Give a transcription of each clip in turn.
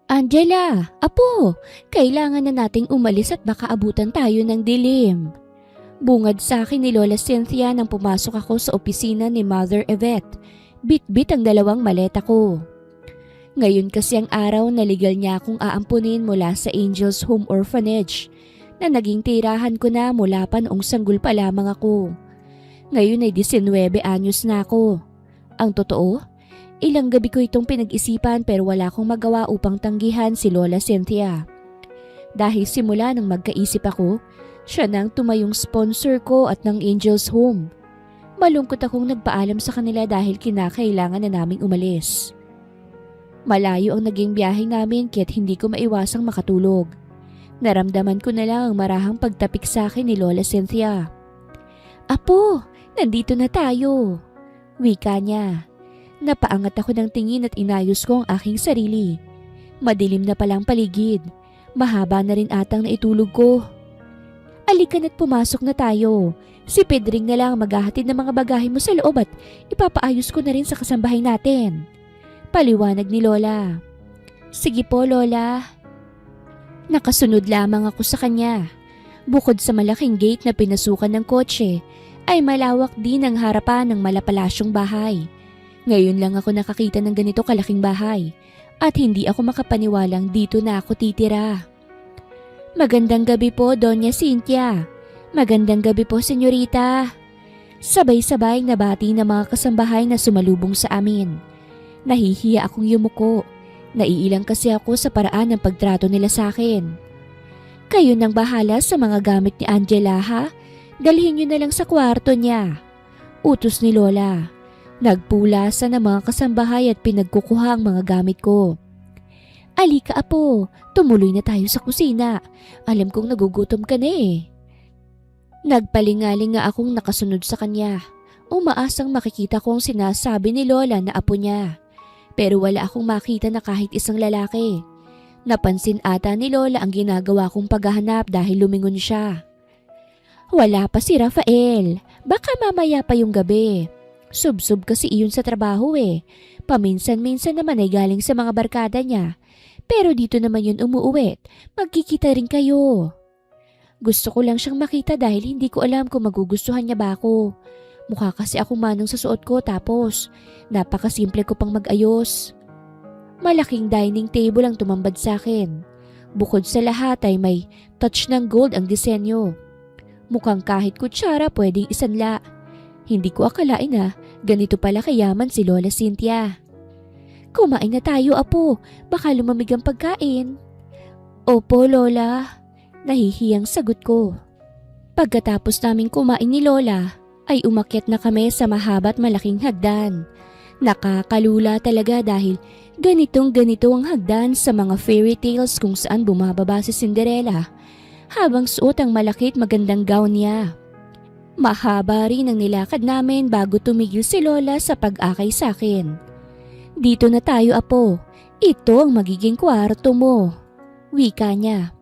Angela, apo, kailangan na nating umalis at baka abutan tayo ng dilim. Bungad sa akin ni Lola Cynthia nang pumasok ako sa opisina ni Mother Yvette. Bit-bit ang dalawang maleta ko. Ngayon kasi ang araw na legal niya akong aampunin mula sa Angels Home Orphanage na naging tirahan ko na mula pa noong sanggol pa lamang ako. Ngayon ay 19 anyos na ako. Ang totoo, ilang gabi ko itong pinag-isipan pero wala akong magawa upang tanggihan si Lola Cynthia. Dahil simula nang magkaisip ako, siya nang tumayong sponsor ko at ng Angels Home. Malungkot akong nagpaalam sa kanila dahil kinakailangan na naming umalis. Malayo ang naging biyahe namin kaya't hindi ko maiwasang makatulog. Naramdaman ko na lang ang marahang pagtapik sa akin ni Lola Cynthia. "Apo, nandito na tayo," wika niya. Napaangat ako ng tingin at inayos ko ang aking sarili. Madilim na palang paligid. Mahaba na rin atang naitulog ko. "Alika na't pumasok na tayo. Si Pedring na lang maghahatid ng mga bagahe mo sa loob at ipapaayos ko na rin sa kasambahay natin," paliwanag ni Lola. "Sige po, Lola." Nakasunod lamang ako sa kanya. Bukod sa malaking gate na pinasukan ng kotse, ay malawak din ang harapan ng malapalasyong bahay. Ngayon lang ako nakakita ng ganito kalaking bahay at hindi ako makapaniwalang dito na ako titira. "Magandang gabi po, Doña Cynthia." "Magandang gabi po, senyorita." Sabay-sabay nabati ng mga kasambahay na sumalubong sa amin. Nahihiya akong yumuko. Naiilang kasi ako sa paraan ng pagtrato nila sa akin. "Kayo nang bahala sa mga gamit ni Angela, ha? Dalhin niyo na lang sa kwarto niya," utos ni Lola. Nagpulasan ng mga kasambahay at pinagkukuha ang mga gamit ko. "Alika, apo, tumuloy na tayo sa kusina. Alam kong nagugutom ka na eh." Nagpalingaling nga akong nakasunod sa kanya. Umaasang makikita ko ang sinasabi ni Lola na apo niya. Pero wala akong makita na kahit isang lalaki. Napansin ata ni Lola ang ginagawa kong paghahanap dahil lumingon siya. "Wala pa si Rafael. Baka mamaya pa yung gabi. Sub-sub kasi iyon sa trabaho eh. Paminsan-minsan naman ay galing sa mga barkada niya. Pero dito naman yun umuuwi. Magkikita rin kayo." Gusto ko lang siyang makita dahil hindi ko alam kung magugustuhan niya ba ako. Mukha kasi akong manong sa suot ko tapos napakasimple ko pang mag-ayos. Malaking dining table ang tumambad sa akin. Bukod sa lahat ay may touch ng gold ang disenyo. Mukhang kahit kutsara pwedeng isanla. Hindi ko akalain na ganito pala kayaman si Lola Cynthia. "Kumain na tayo, apo. Baka lumamig ang pagkain." "Opo, Lola." Nahihiyang sagot ko. Pagkatapos naming kumain ni Lola, ay umakyat na kami sa mahaba't malaking hagdan. Nakakalula talaga dahil ganitong-ganito ang hagdan sa mga fairy tales kung saan bumababa si Cinderella habang suot ang malakit magandang gown niya. Mahaba rin ang nilakad namin bago tumigil si Lola sa pag-akay sa akin. "Dito na tayo, apo. Ito ang magiging kwarto mo," wika niya.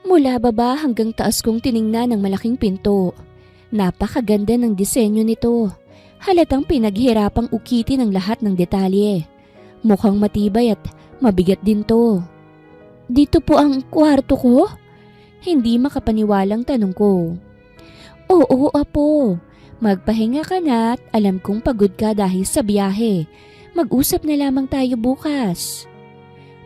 Mula baba hanggang taas kong tiningnan ang malaking pinto. Napakaganda ng disenyo nito. Halatang pinaghirapang ukitin ang lahat ng detalye. Mukhang matibay at mabigat din to. "Dito po ang kwarto ko?" Hindi makapaniwalang tanong ko. "Oo, apo. Magpahinga ka na at alam kong pagod ka dahil sa biyahe. Mag-usap na lamang tayo bukas."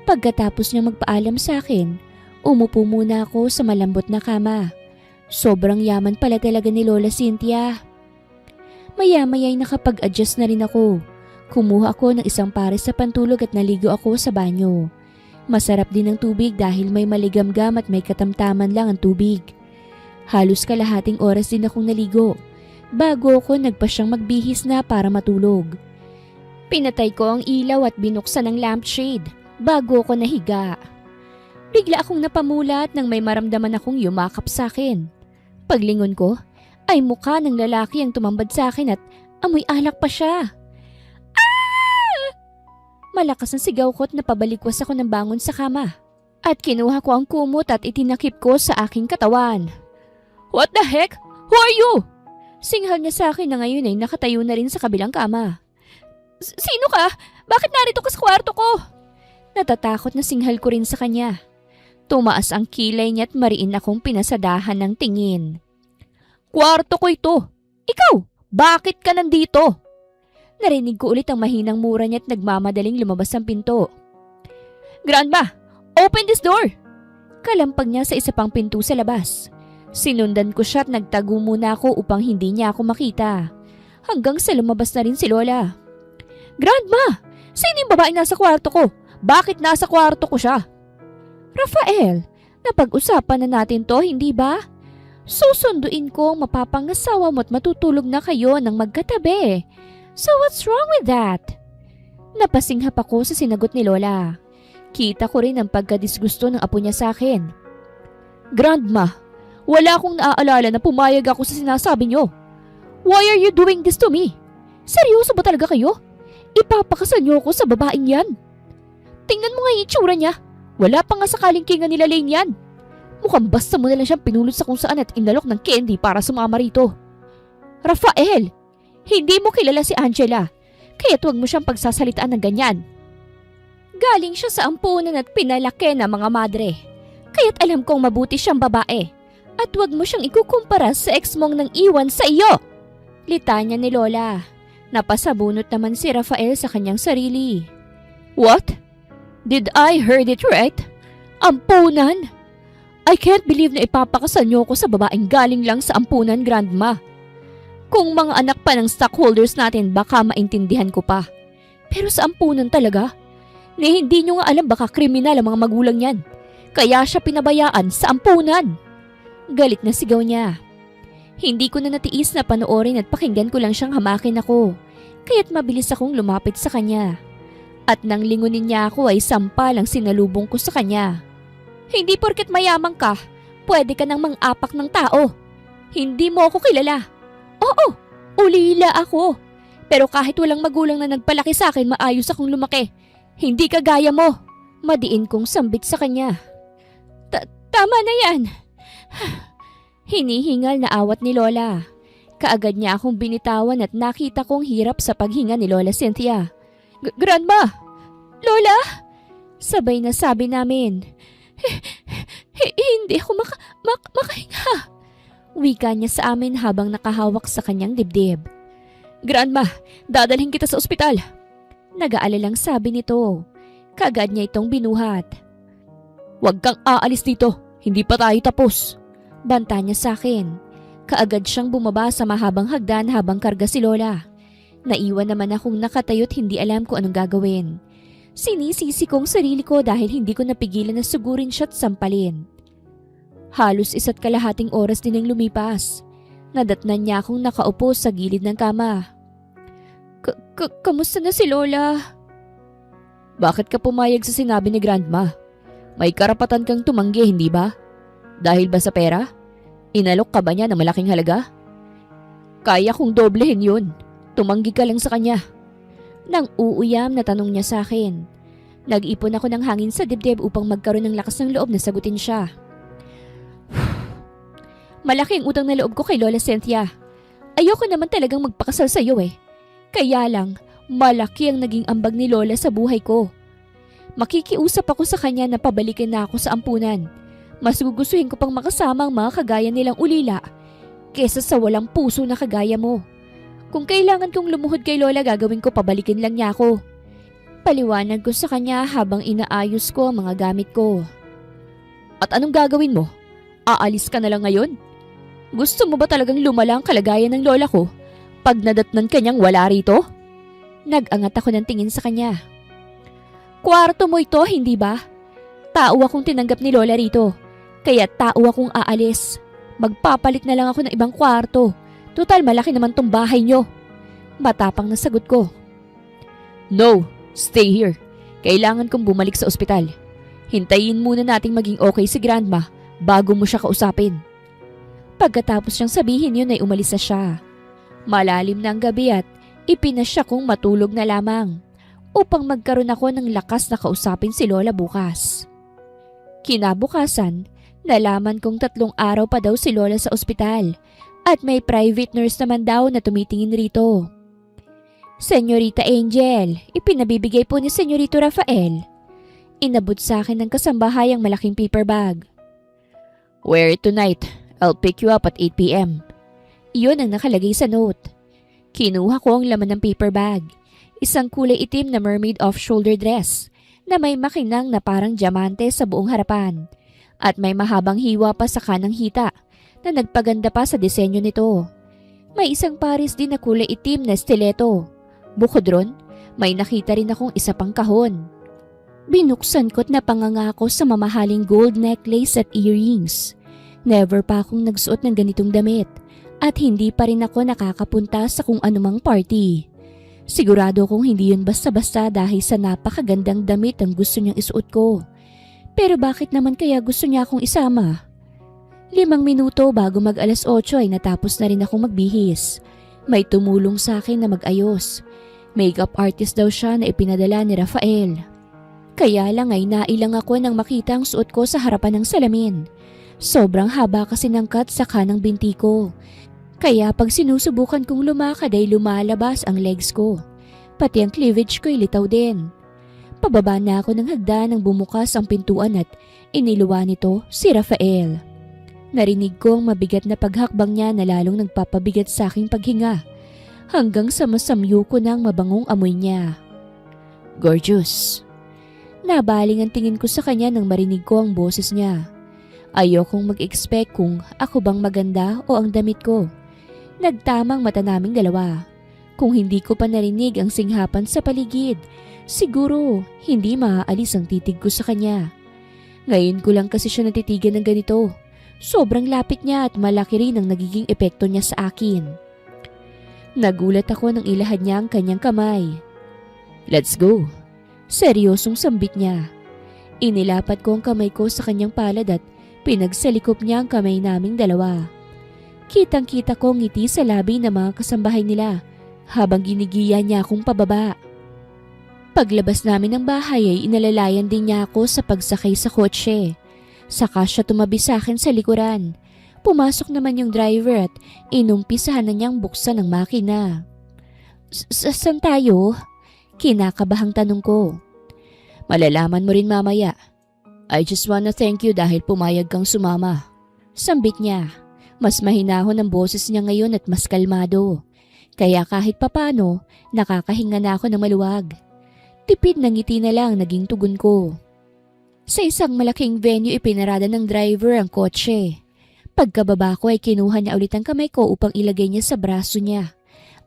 Pagkatapos niya magpaalam sa akin, umupo muna ako sa malambot na kama. Sobrang yaman pala talaga ni Lola Cynthia. Maya-maya'y nakapag-adjust na rin ako. Kumuha ako ng isang pares sa pantulog at naligo ako sa banyo. Masarap din ang tubig dahil may maligamgam at may katamtaman lang ang tubig. Halos kalahating oras din akong naligo bago ako nagpasyang magbihis na para matulog. Pinatay ko ang ilaw at binuksan ang lampshade bago ako nahiga. Bigla akong napamulat nang may maramdaman akong yumakap sa akin. Paglingon ko, ay mukha ng lalaki ang tumambad sa akin at amoy alak pa siya. "Ah!" Malakas ang sigaw ko at napabalikwas ako ng bangon sa kama. At kinuha ko ang kumot at itinakip ko sa aking katawan. "What the heck? Who are you?" Singhal niya sa akin na ngayon ay nakatayo na rin sa kabilang kama. Sino ka? Bakit narito ka sa kwarto ko? Natatakot na singhal ko rin sa kanya. Tumaas ang kilay niya at mariin akong pinasadahan ng tingin. Kwarto ko ito. Ikaw, bakit ka nandito? Narinig ko ulit ang mahinang mura niya at nagmamadaling lumabas ang pinto. Grandma, open this door! Kalampag niya sa isa pang pinto sa labas. Sinundan ko siya at nagtago muna ako upang hindi niya ako makita. Hanggang sa lumabas na rin si Lola. Grandma, sino yung babae nasa kwarto ko? Bakit nasa kwarto ko siya? Rafael, napag-usapan na natin to, hindi ba? Susunduin ko ang mapapangasawa mo at matutulog na kayo ng magkatabi. So what's wrong with that? Napasinghap ako sa sinagot ni Lola. Kita ko rin ang pagkadisgusto ng apo niya sa akin. Grandma, wala akong naaalala na pumayag ako sa sinasabi niyo. Why are you doing this to me? Seryoso ba talaga kayo? Ipapakasal niyo ako sa babaeng yan? Tingnan mo nga yung itsura niya. Wala pa nga sakaling kinga nila Lane yan. Mukhang basta mo na lang siyang pinulot sa kung saan at inalok ng candy para sumama rito. Rafael, hindi mo kilala si Angela, kaya't huwag mo siyang pagsasalitaan ng ganyan. Galing siya sa ampunan at pinalaki ng mga madre, kaya't alam kong mabuti siyang babae. At huwag mo siyang ikukumpara sa ex mong nang iwan sa iyo. Litanya ni Lola. Napasabunot naman si Rafael sa kanyang sarili. What? Did I heard it right? Ampunan? I can't believe na ipapakasal niyo ko sa babaeng galing lang sa ampunan, Grandma. Kung mga anak pa ng stockholders natin, baka maintindihan ko pa. Pero sa ampunan talaga? Ni hindi niyo nga alam baka kriminal ang mga magulang niyan. Kaya siya pinabayaan sa ampunan. Galit na sigaw niya. Hindi ko na natiis na panoorin at pakinggan ko lang siyang hamakin ako. Kaya't mabilis akong lumapit sa kanya. At nang lingunin niya ako ay sampal ang sinalubong ko sa kanya. Hindi porket mayaman ka, pwede ka nang mang-apak ng tao. Hindi mo ako kilala. Oo, ulila ako. Pero kahit walang magulang na nagpalaki sa akin, maayos akong lumaki. Hindi kagaya mo. Madiin kong sambit sa kanya. Tama na yan. Hinihingal na awat ni Lola. Kaagad niya akong binitawan at nakita kong hirap sa paghinga ni Lola Cynthia. Grandma! Lola! Sabay na sabi namin. Hindi ako makahinga. Wika niya sa amin habang nakahawak sa kanyang dibdib. Grandma, dadalhin kita sa ospital. Nag-aalalang sabi nito. Kaagad niya itong binuhat. Huwag kang aalis dito. Hindi pa tayo tapos. Banta niya sa akin. Kaagad siyang bumaba sa mahabang hagdan habang karga si Lola. Naiwan naman akong nakatayo't hindi alam kung anong gagawin. Sinisisi kong sarili ko dahil hindi ko napigilan na sugurin siya at sampalin. Halos 1.5 oras din ang lumipas. Nadatnan niya akong nakaupo sa gilid ng kama. Kamusta na si Lola? Bakit ka pumayag sa sinabi ni Grandma? May karapatan kang tumanggi, hindi ba? Dahil ba sa pera? Inalok ka ba niya ng malaking halaga? Kaya kong doblehin yun. Tumanggi ka lang sa kanya. Nang uuyam na tanong niya sa akin. Nag-ipon ako ng hangin sa dibdib upang magkaroon ng lakas ng loob na sagutin siya. Malaki ang utang na loob ko kay Lola Cynthia. Ayoko naman talagang magpakasal sa iyo eh. Kaya lang, malaki ang naging ambag ni Lola sa buhay ko. Makikiusap ako sa kanya na pabalikin na ako sa ampunan. Mas gugustuhin ko pang makasama ang mga kagaya nilang ulila kesa sa walang puso na kagaya mo. Kung kailangan kong lumuhod kay Lola, gagawin ko, pabalikin lang niya ako. Paliwanag ko sa kanya habang inaayos ko ang mga gamit ko. At anong gagawin mo? Aalis ka na lang ngayon? Gusto mo ba talagang lumala ang kalagayan ng lola ko pag nadatnan kanyang wala rito? Nag-angat ako ng tingin sa kanya. Kwarto mo ito, hindi ba? Tao akong tinanggap ni Lola rito, kaya tao akong aalis. Magpapalit na lang ako ng ibang kwarto. Total, malaki naman tong bahay nyo. Matapang na sagot ko. No, stay here. Kailangan kong bumalik sa ospital. Hintayin muna nating maging okay si Grandma bago mo siya kausapin. Pagkatapos siyang sabihin yun ay umalis na siya. Malalim na ang gabi at ipinasya kong matulog na lamang upang magkaroon ako ng lakas na kausapin si Lola bukas. Kinabukasan, nalaman kong 3 araw pa daw si Lola sa ospital At may private nurse naman daw na tumitingin rito. Senyorita Angel, ipinabibigay po ni Senyorito Rafael. Inabot sa akin ng kasambahay ang malaking paper bag. Wear it tonight. I'll pick you up at 8 p.m. Iyon ang nakalagay sa note. Kinuha ko ang laman ng paper bag. Isang kulay itim na mermaid off-shoulder dress na may makinang na parang diamante sa buong harapan at may mahabang hiwa pa sa kanang hita na nagpaganda pa sa disenyo nito. May isang pares din na kulay itim na stiletto. Bukod ron, may nakita rin akong isa pang kahon. Binuksan ko't napangangako sa mamahaling gold necklace at earrings. Never pa akong nagsuot ng ganitong damit at hindi pa rin ako nakakapunta sa kung anumang party. Sigurado kong hindi yun basta-basta dahil sa napakagandang damit ang gusto niyang isuot ko. Pero bakit naman kaya gusto niya akong isama? 5 minuto bago mag 8:00 ay natapos na rin akong magbihis. May tumulong sa akin na mag-ayos. Makeup artist daw siya na ipinadala ni Rafael. Kaya lang ay nailang ako nang makita ang suot ko sa harapan ng salamin. Sobrang haba kasi ng cut sa kanang binti ko. Kaya pag sinusubukan kong lumakad ay lumalabas ang legs ko. Pati ang cleavage ko ay litaw din. Pababa na ako ng hagdan nang bumukas ang pintuan at iniluwa nito si Rafael. Narinig ko ang mabigat na paghakbang niya na lalong nagpapabigat sa aking paghinga. Hanggang sa masamyo ko ng mabangong amoy niya. Gorgeous. Nabaling ang tingin ko sa kanya nang marinig ko ang boses niya. Ayokong mag-expect kung ako bang maganda o ang damit ko. Nagtamang mata naming dalawa. Kung hindi ko pa narinig ang singhapan sa paligid, siguro hindi maaalis ang titig ko sa kanya. Ngayon ko lang kasi siya natitigan ng ganito. Sobrang lapit niya at malaki rin ang nagiging epekto niya sa akin. Nagulat ako nang ilahad niya ang kanyang kamay. Let's go. Seryosong sambit niya. Inilapat ko ang kamay ko sa kanyang palad at pinagsalikop niya ang kamay naming dalawa. Kitang-kita ko ang ngiti sa labi ng mga kasambahay nila habang ginigiya niya akong pababa. Paglabas namin ng bahay ay inalalayan din niya ako sa pagsakay sa kotse. Saka siya tumabi sa akin sa likuran. Pumasok naman yung driver at inumpisahan na niyang buksan ang makina. Saan tayo? Kinakabahang tanong ko. Malalaman mo rin mamaya. I just wanna thank you dahil pumayag kang sumama. Sambit niya. Mas mahinahon ang boses niya ngayon at mas kalmado. Kaya kahit papano, nakakahinga na ako ng maluwag. Tipid na ngiti na lang naging tugon ko. Sa isang malaking venue ipinarada ng driver ang kotse. Pagkababa ko ay kinuha niya ulit ang kamay ko upang ilagay niya sa braso niya.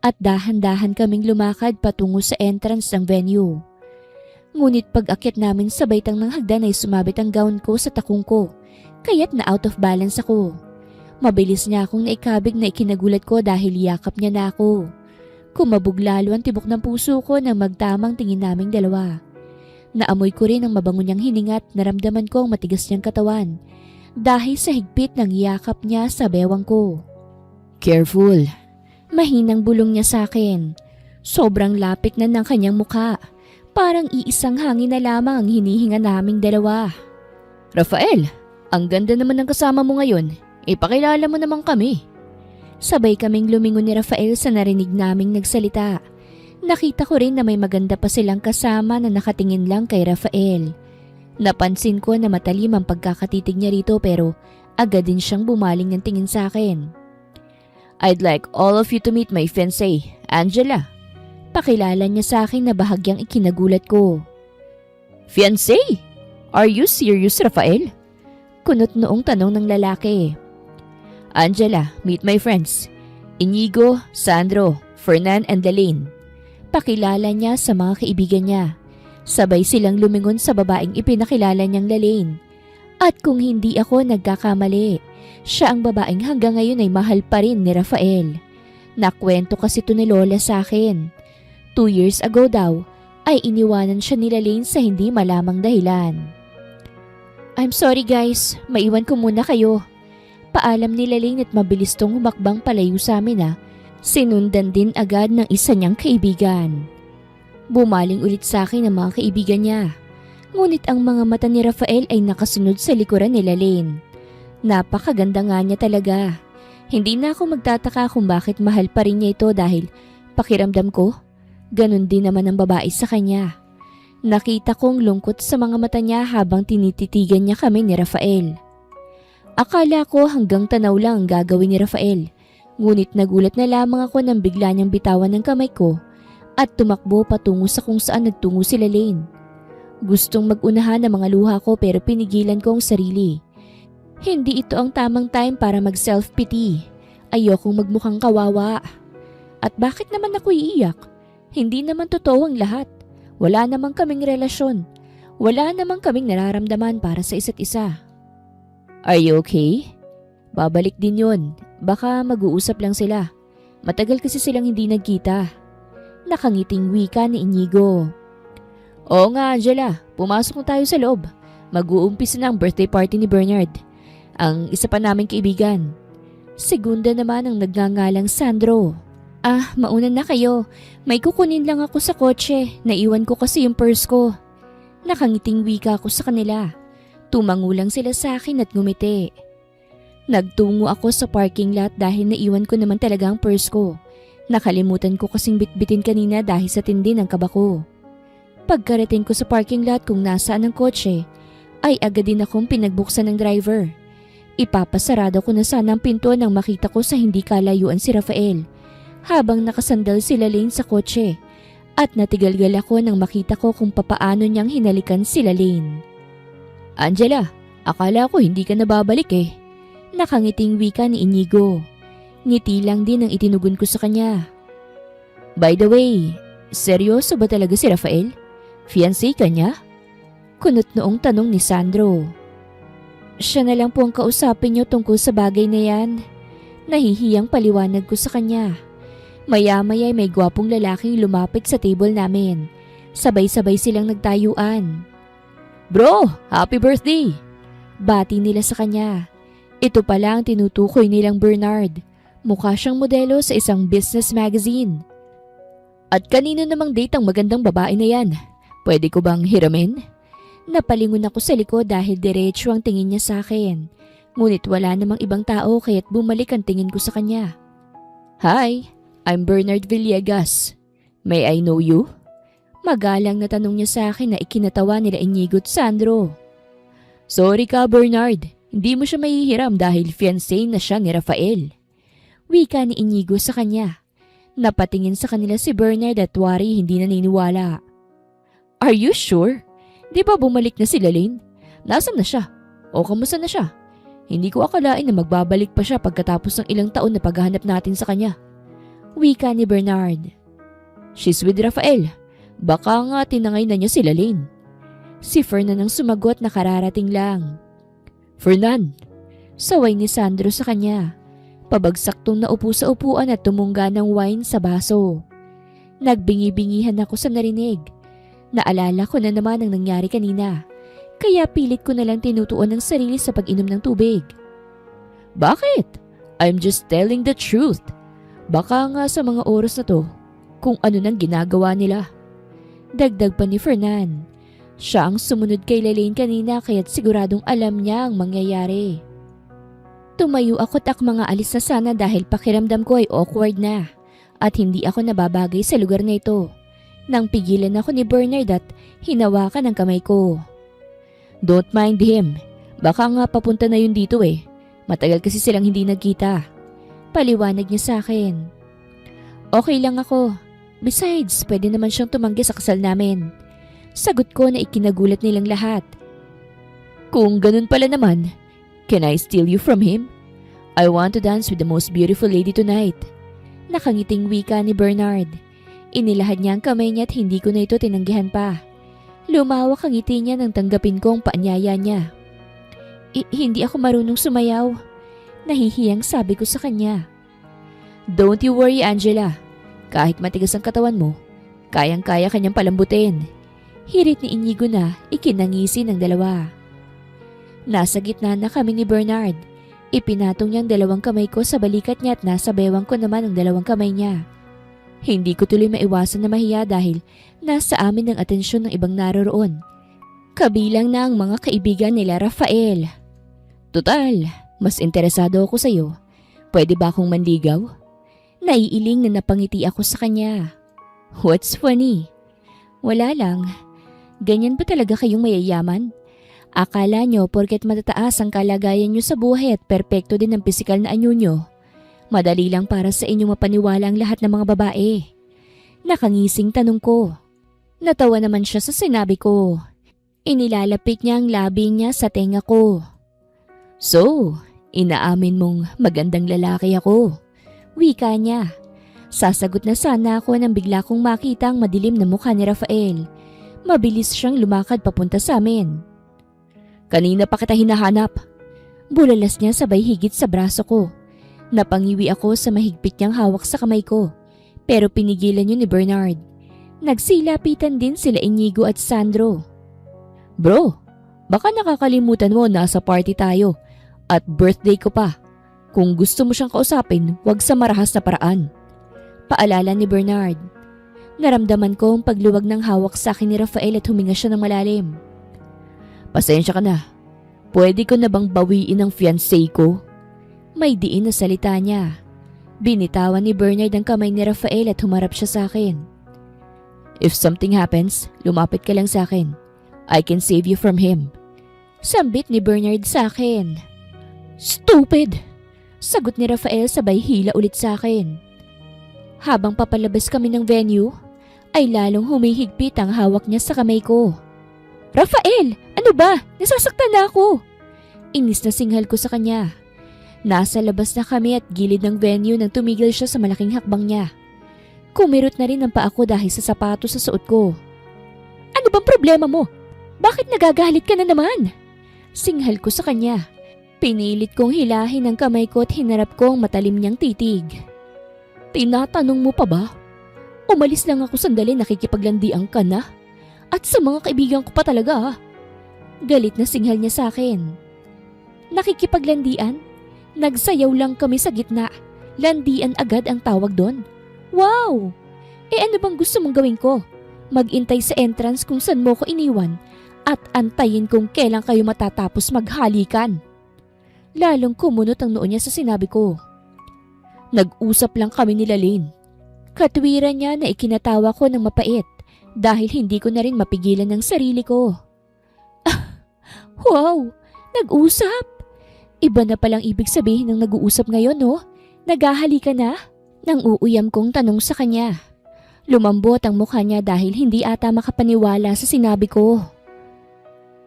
At dahan-dahan kaming lumakad patungo sa entrance ng venue. Ngunit pag-akyat namin sa baitang ng hagdan ay sumabit ang gown ko sa takong ko. Kaya't na out of balance ako. Mabilis niya akong naikabig na ikinagulat ko dahil yakap niya na ako. Kumabog lalo ang tibok ng puso ko nang magtamang tingin naming dalawa. Naamoy ko rin ang mabango niyang hininga at naramdaman ko ang matigas niyang katawan. Dahil sa higpit ng yakap niya sa bewang ko. Careful. Mahinang bulong niya sa akin. Sobrang lapit na ng kanyang mukha. Parang iisang hangin na lamang ang hinihinga naming dalawa. Rafael, ang ganda naman ng kasama mo ngayon. Ipakilala mo naman kami. Sabay kaming lumingon ni Rafael sa narinig naming nagsalita. Nakita ko rin na may maganda pa silang kasama na nakatingin lang kay Rafael. Napansin ko na matalim ang pagkakatitig niya rito pero agad din siyang bumaling ng tingin sa akin. I'd like all of you to meet my fiancée, Angela. Pakilala niya sa akin na bahagyang ikinagulat ko. Fiancée? Are you serious, Rafael? Kunot noong tanong ng lalaki. Angela, meet my friends. Inigo, Sandro, Fernan and Lalaine. Pakilala niya sa mga kaibigan niya. Sabay silang lumingon sa babaeng ipinakilala niyang Lalaine. At kung hindi ako nagkakamali, siya ang babaeng hanggang ngayon ay mahal pa rin ni Rafael. Nakwento kasi ito ni Lola sa akin. 2 years ago daw ay iniwanan siya ni Lalaine sa hindi malamang dahilan. I'm sorry guys, maiwan ko muna kayo. Paalam ni Lalaine at mabilis tong humakbang palayo sa amin. Sinundan din agad ng isa niyang kaibigan. Bumaling ulit sa akin ang mga kaibigan niya. Ngunit ang mga mata ni Rafael ay nakasunod sa likuran ni Lalaine. Napakaganda nga niya talaga. Hindi na ako magtataka kung bakit mahal pa rin niya ito dahil pakiramdam ko, ganun din naman ang babae sa kanya. Nakita kong lungkot sa mga mata niya habang tinititigan niya kami ni Rafael. Akala ko hanggang tanaw lang ang gagawin ni Rafael, ngunit nagulat na lamang ako nang bigla niyang bitawan ng kamay ko at tumakbo patungo sa kung saan nagtungo sila Lane. Gustong mag-unahan ang mga luha ko pero pinigilan ko ang sarili. Hindi ito ang tamang time para mag-self-pity. Ayokong magmukhang kawawa. At bakit naman ako iiyak? Hindi naman totoo ang lahat. Wala namang kaming relasyon. Wala namang kaming nararamdaman para sa isa't isa. Are you okay? Babalik din yun. Baka mag-uusap lang sila. Matagal kasi silang hindi nagkita. Nakangiting wika ni Inigo. Oo nga Angela, pumasok na tayo sa loob. Mag-uumpisa na ang birthday party ni Bernard, ang isa pa naming kaibigan. Segunda naman ang nagngangalang Sandro. Mauna na kayo. May kukunin lang ako sa kotse. Naiwan ko kasi yung purse ko. Nakangiting wika ko sa kanila. Tumango lang sila sa akin at ngumiti. Nagtungo ako sa parking lot dahil naiwan ko naman talaga ang purse ko. Nakalimutan ko kasing bitbitin kanina dahil sa tindi ng kaba ko. Pagkarating ko sa parking lot kung nasaan ang kotse, ay agad din akong pinagbuksan ng driver. Ipapasarado ko na sana ang pinto nang makita ko sa hindi kalayuan si Rafael, habang nakasandal sila Lane sa kotse, at natigalgal ako nang makita ko kung papaano niyang hinalikan sila Lane. Angela, akala ko hindi ka nababalik eh. Nakangiting wika ni Inigo. Ngiti lang din ang itinugon ko sa kanya. By the way, seryoso ba talaga si Rafael? Fiancé ka niya? Kunot noong tanong ni Sandro. Siya na lang po ang kausapin niyo tungkol sa bagay na yan. Nahihiyang paliwanag ko sa kanya. Maya-maya may gwapong lalaking lumapit sa table namin. Sabay-sabay silang nagtayuan. Bro, happy birthday! Bati nila sa kanya. Ito pala ang tinutukoy nilang Bernard. Mukha siyang modelo sa isang business magazine. At kanino namang date ang magandang babae na yan? Pwede ko bang hiramin? Napalingon ako sa likod dahil diretso ang tingin niya sa akin. Ngunit wala namang ibang tao kaya't bumalik ang tingin ko sa kanya. Hi, I'm Bernard Villegas. May I know you? Magalang na tanong niya sa akin na ikinatawa nila Inigo at Sandro. Sorry ka Bernard, hindi mo siya mahihiram dahil fiancé na siya ni Rafael. Wika ni Inigo sa kanya. Napatingin sa kanila si Bernard at wari hindi naniniwala. Are you sure? Di ba bumalik na sila Lane? Nasaan na siya? O kamusta na siya? Hindi ko akalain na magbabalik pa siya pagkatapos ng ilang taon na paghahanap natin sa kanya. Wika ni Bernard. She's with Rafael. Baka nga tinangay na niya sila Lane. Si Fernan ang sumagot na kararating lang. Fernan! Saway ni Sandro sa kanya. Pabagsak tong naupo sa upuan at tumungga ng wine sa baso. Nagbingi-bingihan ako sa narinig. Naalala ko na naman ang nangyari kanina. Kaya pilit ko na lang tinutuon ng sarili sa pag-inom ng tubig. Bakit? I'm just telling the truth. Baka nga sa mga oras na to, kung ano nang ginagawa nila. Dagdag pa ni Fernan. Siya ang sumunod kay Lane kanina kaya't siguradong alam niya ang mangyayari. Tumayo ako't mga alis na sana dahil pakiramdam ko ay awkward na at hindi ako nababagay sa lugar na ito. Nang pigilan ako ni Bernard at hinawakan ang kamay ko. Don't mind him. Baka nga papunta na yun dito eh. Matagal kasi silang hindi nagkita. Paliwanag niya sa akin. Okay lang ako. Besides, pwede naman siyang tumanggi sa kasal namin. Sagot ko na ikinagulat nilang lahat. Kung ganun pala naman, can I steal you from him? I want to dance with the most beautiful lady tonight. Nakangiting wika ni Bernard. Inilahad niya ang kamay niya at hindi ko na ito tinanggihan pa. Lumawak ang ngiti niya nang tanggapin ko ang paanyaya niya. Hindi ako marunong sumayaw. Nahihiyang sabi ko sa kanya. Don't you worry Angela. Kahit matigas ang katawan mo, kayang-kaya kanyang palambutin. Hirit ni Inigo na ikinangisi ng dalawa. Nasa gitna na kami ni Bernard. Ipinatong niya ang dalawang kamay ko sa balikat niya at nasa bewang ko naman ang dalawang kamay niya. Hindi ko tuloy maiwasan na mahiya dahil nasa amin ang atensyon ng ibang naroroon. Kabilang na ang mga kaibigan nila Rafael. Total, mas interesado ako sa iyo. Pwede ba akong manligaw? Naiiling na napangiti ako sa kanya. What's funny? Wala lang. Ganyan ba talaga kayong mayayaman? Akala nyo porket matataas ang kalagayan nyo sa buhay at perpekto din ang pisikal na anyo nyo, madali lang para sa inyong mapaniwala ang lahat ng mga babae. Nakangising tanong ko. Natawa naman siya sa sinabi ko. Inilalapit niya ang labi niya sa tenga ko. So, inaamin mong magandang lalaki ako. Wika niya. Sasagot na sana ako nang bigla kong makita ang madilim na mukha ni Rafael. Mabilis siyang lumakad papunta sa amin. Kanina pa kita hinahanap. Bulalas niya sabay higit sa braso ko. Napangiwi ako sa mahigpit niyang hawak sa kamay ko. Pero pinigilan yun ni Bernard. Nagsilapitan din sila Inigo at Sandro. Bro, baka nakakalimutan mo nasa party tayo. At birthday ko pa. Kung gusto mo siyang kausapin, huwag sa marahas na paraan. Paalala ni Bernard. Naramdaman ko ang pagluwag ng hawak sa akin ni Rafael at huminga siya ng malalim. Pasensya ka na. Pwede ko na bang bawiin ang fiancé ko? May diin na salita niya. Binitawan ni Bernard ang kamay ni Rafael at humarap siya sa akin. If something happens, lumapit ka lang sa akin. I can save you from him. Sambit ni Bernard sa akin. Stupid! Sagot ni Rafael sabay hila ulit sa akin. Habang papalabas kami ng venue, ay lalong humihigpit ang hawak niya sa kamay ko. Rafael! Ano ba? Nasasaktan na ako! Inis na singhal ko sa kanya. Nasa labas na kami at gilid ng venue nang tumigil siya sa malaking hakbang niya. Kumirot na rin ang paa ko dahil sa sapatos sa suot ko. Ano bang problema mo? Bakit nagagalit ka na naman? Singhal ko sa kanya. Pinilit kong hilahin ang kamay ko at hinarap ko ang matalim niyang titig. Tinatanong mo pa ba? Umalis lang ako sandali, nakikipaglandian ka na? At sa mga kaibigan ko pa talaga. Galit na singhal niya sa akin. Nakikipaglandian? Nagsayaw lang kami sa gitna. Landian agad ang tawag doon. Wow! Ano bang gusto mong gawin ko? Magintay sa entrance kung saan mo ko iniwan at antayin kung kailan kayo matatapos maghalikan. Lalong kumunot ang noo niya sa sinabi ko. Nag-usap lang kami ni Lane. Katwiran niya na ikinatawa ko ng mapait dahil hindi ko na rin mapigilan ng sarili ko. Wow! Nag-usap? Iba na palang ibig sabihin ng nag-uusap ngayon, no? Naghahalikan na? Nang uuyam kong tanong sa kanya. Lumambot ang mukha niya dahil hindi ata makapaniwala sa sinabi ko.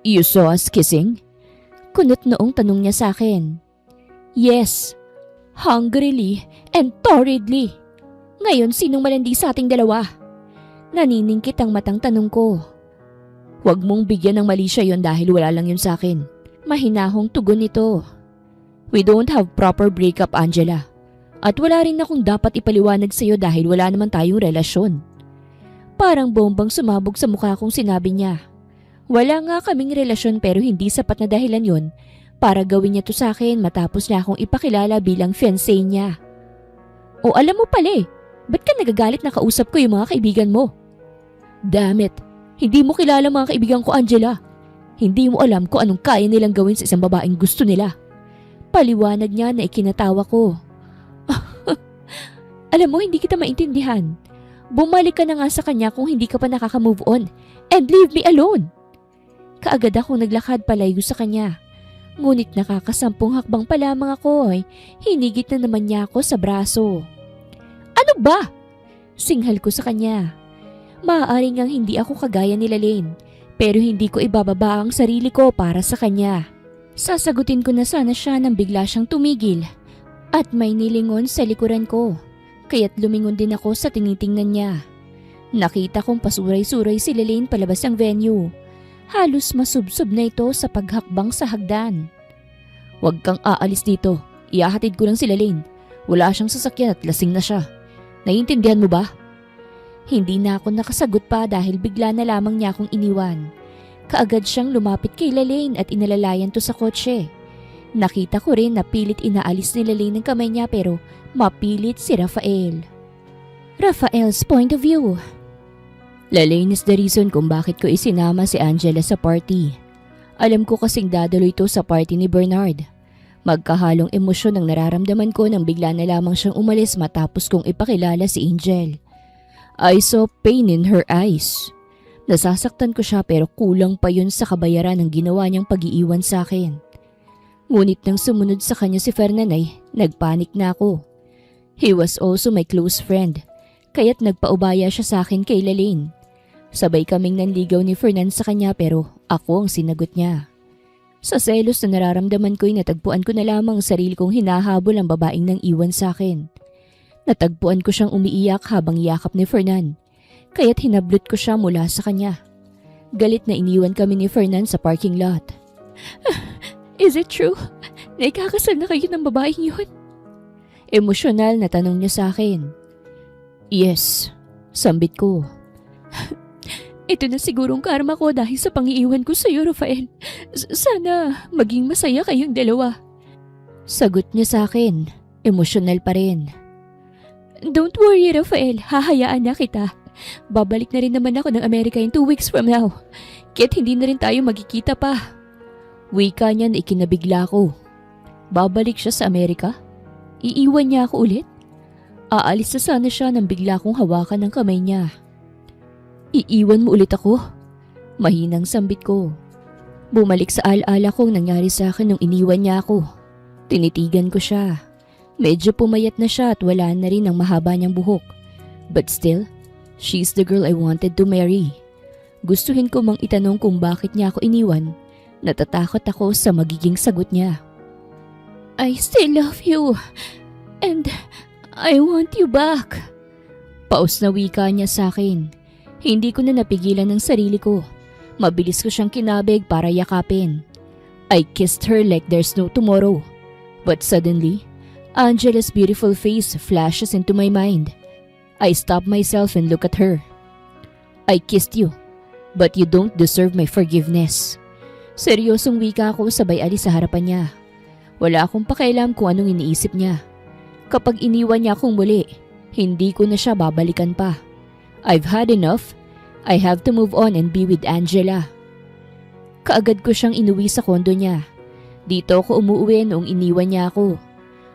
You saw us kissing? Kunot noong tanong niya sa akin. Yes. Hungrily and torridly. Ngayon, sinong malandi sa ating dalawa? Naniningkit ang matang tanong ko. Huwag mong bigyan ng mali siya yun dahil wala lang yun sa akin. Mahinahong tugon nito. We don't have proper breakup, Angela. At wala rin akong dapat ipaliwanag sa'yo dahil wala naman tayong relasyon. Parang bombang sumabog sa mukha kong sinabi niya. Wala nga kaming relasyon pero hindi sapat na dahilan yun para gawin niya to sa akin matapos niya akong ipakilala bilang fiancé niya. O alam mo pala ba't ka nagagalit na kausap ko yung mga kaibigan mo? Damn it, hindi mo kilala mga kaibigan ko, Angela. Hindi mo alam kung anong kaya nilang gawin sa isang babaeng gusto nila. Paliwanag niya na ikinatawa ko. Alam mo, hindi kita maintindihan. Bumalik ka na nga sa kanya kung hindi ka pa nakaka-move on and leave me alone. Kaagad akong naglakad palayo sa kanya. Ngunit nakakasampung hakbang pa lamang ako ay hinigit na naman niya ako sa braso. Ano ba? Singhal ko sa kanya. Maaaring ngang hindi ako kagaya ni Lane, pero hindi ko ibababa ang sarili ko para sa kanya. Sasagutin ko na sana siya nang bigla siyang tumigil at may nilingon sa likuran ko. Kaya't lumingon din ako sa tinitingnan niya. Nakita kong pasuray-suray si Lane palabas ng venue. Halos masubsob na ito sa paghakbang sa hagdan. Huwag kang aalis dito. Ihahatid ko lang si Lane. Wala siyang sasakyan at lasing na siya. Naiintindihan mo ba? Hindi na ako nakasagot pa dahil bigla na lamang niya akong iniwan. Kaagad siyang lumapit kay Lane at inalalayan to sa kotse. Nakita ko rin na pilit inaalis ni Lane ng kamay niya pero mapilit si Rafael. Rafael's point of view. Lane is the reason kung bakit ko isinama si Angela sa party. Alam ko kasing dadalo ito sa party ni Bernard. Magkahalong emosyon ang nararamdaman ko nang bigla na lamang siyang umalis matapos kong ipakilala si Angel. I saw pain in her eyes. Nasasaktan ko siya pero kulang pa yun sa kabayaran ng ginawa niyang pag-iiwan sa akin. Ngunit nang sumunod sa kanya si Fernan ay nagpanik na ako. He was also my close friend, kaya't nagpaubaya siya sa akin kay Lalaine. Sabay kaming nanligaw ni Fernan sa kanya pero ako ang sinagot niya. Sa selos na nararamdaman ko'y natagpuan ko na lamang sarili kong hinahabol ang babaeng nang iwan sa akin. Natagpuan ko siyang umiiyak habang yakap ni Fernan, kaya't hinablot ko siya mula sa kanya. Galit na iniwan kami ni Fernan sa parking lot. Is it true? Naikakasal na kayo ng babaeng yun? Emosyonal na tanong niya sa akin. Yes, sambit ko. Ito na sigurong karma ko dahil sa pangiiwan ko sa iyo, Rafael. Sana maging masaya kayong dalawa. Sagot niya sa akin, emosyonal pa rin. Don't worry, Rafael. Hahayaan na kita. Babalik na rin naman ako ng Amerika in 2 weeks from now. Kaya't hindi na rin tayo magkikita pa. Wika niya na ikinabigla ko. Babalik siya sa Amerika? Iiwan niya ako ulit? Aalis na sana siya nang bigla kong hawakan ng kamay niya. Iiwan mo ulit ako? Mahinang sambit ko. Bumalik sa alaala kong nangyari sa akin nung iniwan niya ako. Tinitigan ko siya. Medyo pumayat na siya at wala na rin ang mahaba niyang buhok. But still, she's the girl I wanted to marry. Gustuhin ko mang itanong kung bakit niya ako iniwan. Natatakot ako sa magiging sagot niya. I still love you. And I want you back. Paus na wika niya sa akin. Hindi ko na napigilan ng sarili ko. Mabilis ko siyang kinabig para yakapin. I kissed her like there's no tomorrow. But suddenly, Angela's beautiful face flashes into my mind. I stop myself and look at her. I kissed you, but you don't deserve my forgiveness. Seryosong wika ko sabay alis sa harapan niya. Wala akong pakialam kung anong iniisip niya. Kapag iniwan niya akong muli, hindi ko na siya babalikan pa. I've had enough. I have to move on and be with Angela. Kaagad ko siyang inuwi sa kondo niya. Dito ako umuwi noong iniwan niya ako.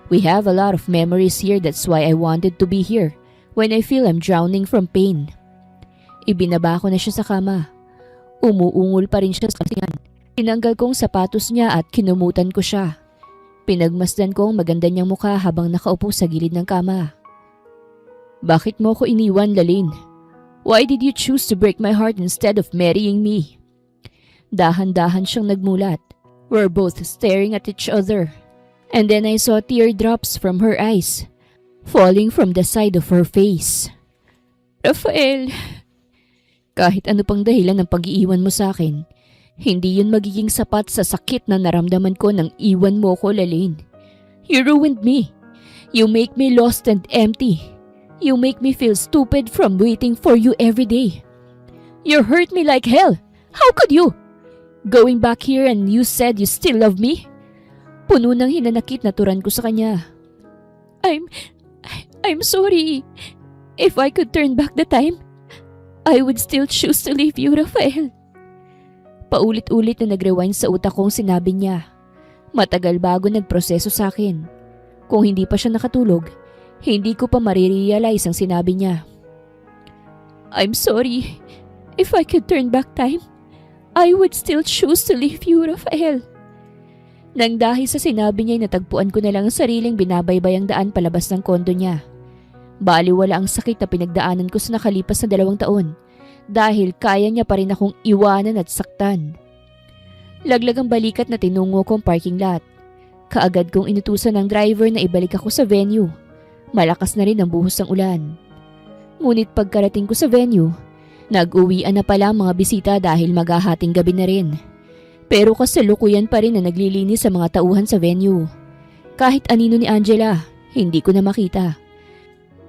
We have a lot of memories here, that's why I wanted to be here when I feel I'm drowning from pain. Ibinaba ko na siya sa kama. Umuungol pa rin siya sa kasingan. Tinanggal kong sapatos niya at kinumutan ko siya. Pinagmasdan ko ang maganda niyang mukha habang nakaupo sa gilid ng kama. Bakit mo ko iniwan, Lalaine? Why did you choose to break my heart instead of marrying me? Dahan-dahan siyang nagmulat. We're both staring at each other. And then I saw teardrops from her eyes, falling from the side of her face. Rafael, kahit ano pang dahilan ng pag-iiwan mo sa akin, hindi yun magiging sapat sa sakit na naramdaman ko nang iwan mo ko, Lalaine. You ruined me. You make me lost and empty. You make me feel stupid from waiting for you every day. You hurt me like hell. How could you? Going back here and you said you still love me? Puno ng hinanakit na turan ko sa kanya. I'm sorry. If I could turn back the time, I would still choose to leave you, Rafael. Paulit-ulit na nag-rewind sa utak kong sinabi niya. Matagal bago nagproseso sa akin. Kung hindi pa siya nakatulog, hindi ko pa marirealize ang sinabi niya. I'm sorry. If I could turn back time, I would still choose to leave you, Rafael. Nang dahil sa sinabi niya, natagpuan ko na lang ang sariling binabaybay ang daan palabas ng kondo niya. Baliwala ang sakit na pinagdaanan ko sa nakalipas na 2 taon dahil kaya niya pa rin akong iwanan at saktan. Laglag ang balikat na tinungo kong parking lot. Kaagad kong inutusan ng driver na ibalik ako sa venue. Malakas na rin ang buhos ng ulan. Ngunit pagkarating ko sa venue, nag-uwian na pala ang mga bisita dahil maghahating gabi na rin. Pero kasalukuyan pa rin na naglilinis sa mga tauhan sa venue. Kahit anino ni Angela, hindi ko na makita.